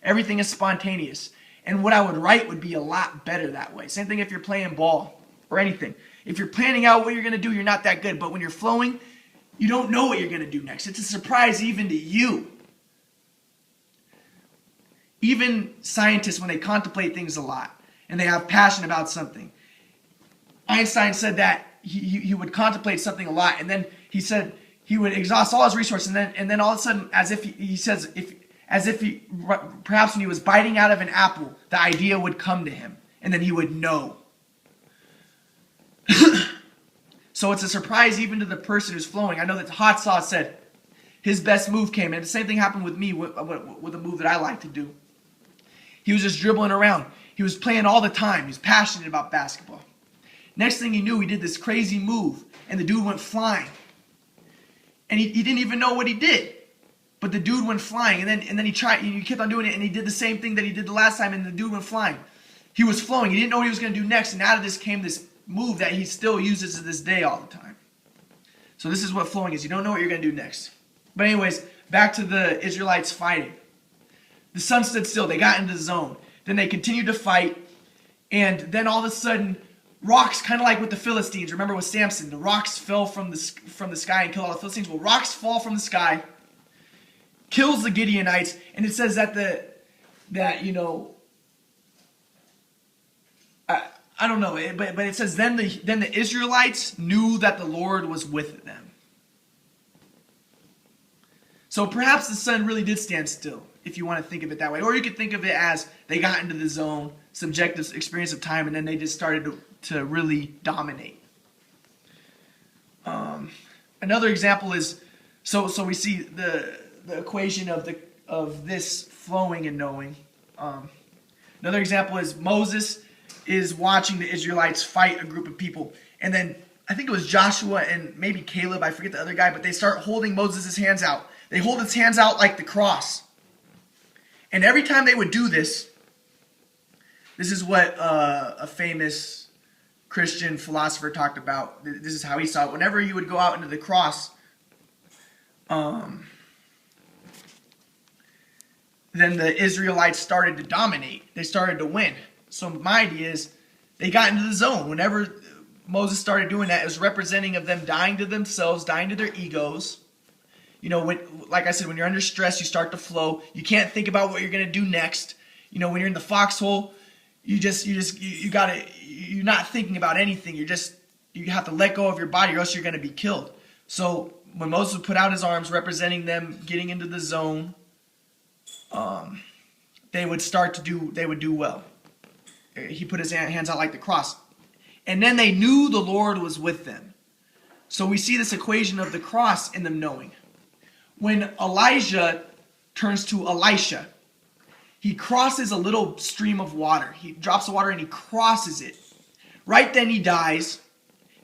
Everything is spontaneous. And what I would write would be a lot better that way. Same thing if you're playing ball or anything. If you're planning out what you're going to do, you're not that good. But when you're flowing, You don't know what you're going to do next. It's a surprise even to you. Even scientists, when they contemplate things a lot and they have passion about something, Einstein said that he would contemplate something a lot, and then he said he would exhaust all his resources, and then all of a sudden, as if perhaps when he was biting out of an apple, the idea would come to him, and then he would know. So it's a surprise even to the person who's flowing. I know that Hot Sauce said his best move came, and the same thing happened with me with a move that I like to do. He was just dribbling around. He was playing all the time. He was passionate about basketball. Next thing he knew, he did this crazy move, and the dude went flying. And he didn't even know what he did. But the dude went flying, and then he kept on doing it, and he did the same thing that he did the last time, and the dude went flying. He was flowing. He didn't know what he was going to do next, and out of this came this move that he still uses to this day all the time. So this is what flowing is. You don't know what you're going to do next. But anyways, back to the Israelites fighting. The sun stood still. They got into the zone. Then they continued to fight. And then all of a sudden, rocks, kind of like with the Philistines. Remember with Samson, the rocks fell from the sky and killed all the Philistines. Well, rocks fall from the sky, kills the Gideonites, and it says that I don't know, but it says then the Israelites knew that the Lord was with them. So perhaps the sun really did stand still, if you want to think of it that way. Or you could think of it as they got into the zone, subjective experience of time, and then they just started to really dominate. Another example is, so we see the equation of this flowing and knowing. Another example is Moses is watching the Israelites fight a group of people, and then I think it was Joshua and maybe Caleb, I forget the other guy, but they start holding Moses' hands out. They hold his hands out like the cross. And every time they would do this, this is what a famous Christian philosopher talked about. This is how he saw it. Whenever you would go out into the cross, then the Israelites started to dominate. They started to win. So my idea is they got into the zone. Whenever Moses started doing that, it was representing of them dying to themselves, dying to their egos. You know, like I said, when you're under stress, you start to flow. You can't think about what you're going to do next. You know, when you're in the foxhole, you're not thinking about anything. You have to let go of your body or else you're going to be killed. So when Moses would put out his arms representing them getting into the zone, they would do well. He put his hands out like the cross. And then they knew the Lord was with them. So we see this equation of the cross in them knowing. When Elijah turns to Elisha, he crosses a little stream of water. He drops the water and he crosses it. Right then he dies.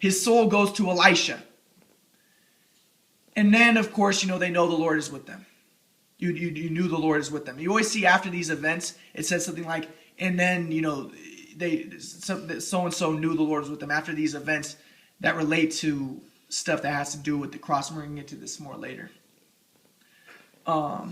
His soul goes to Elisha. And then, of course, they know the Lord is with them. You knew the Lord is with them. You always see after these events, it says something like, and then, so-and-so knew the Lord was with them after these events that relate to stuff that has to do with the cross. We're going to get to this more later. Let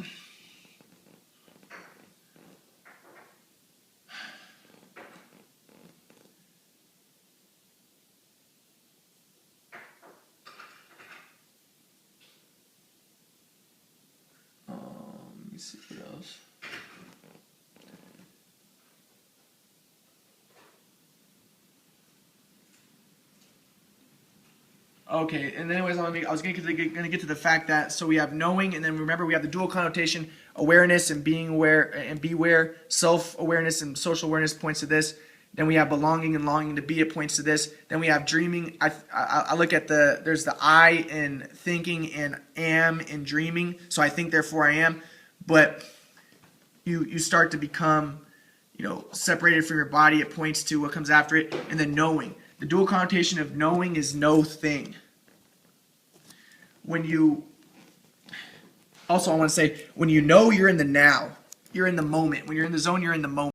me see what else. Okay, and anyways, I was going to get to the fact that, so we have knowing, and then remember we have the dual connotation, awareness and being aware and beware, self-awareness and social awareness points to this. Then we have belonging and longing to be, it points to this. Then we have dreaming. I look at there's the I in thinking and am in dreaming. So I think, therefore I am. But you start to become, separated from your body. It points to what comes after it. And then knowing. The dual connotation of knowing is no thing. Also I want to say, when you know, you're in the now. You're in the moment. When you're in the zone, you're in the moment.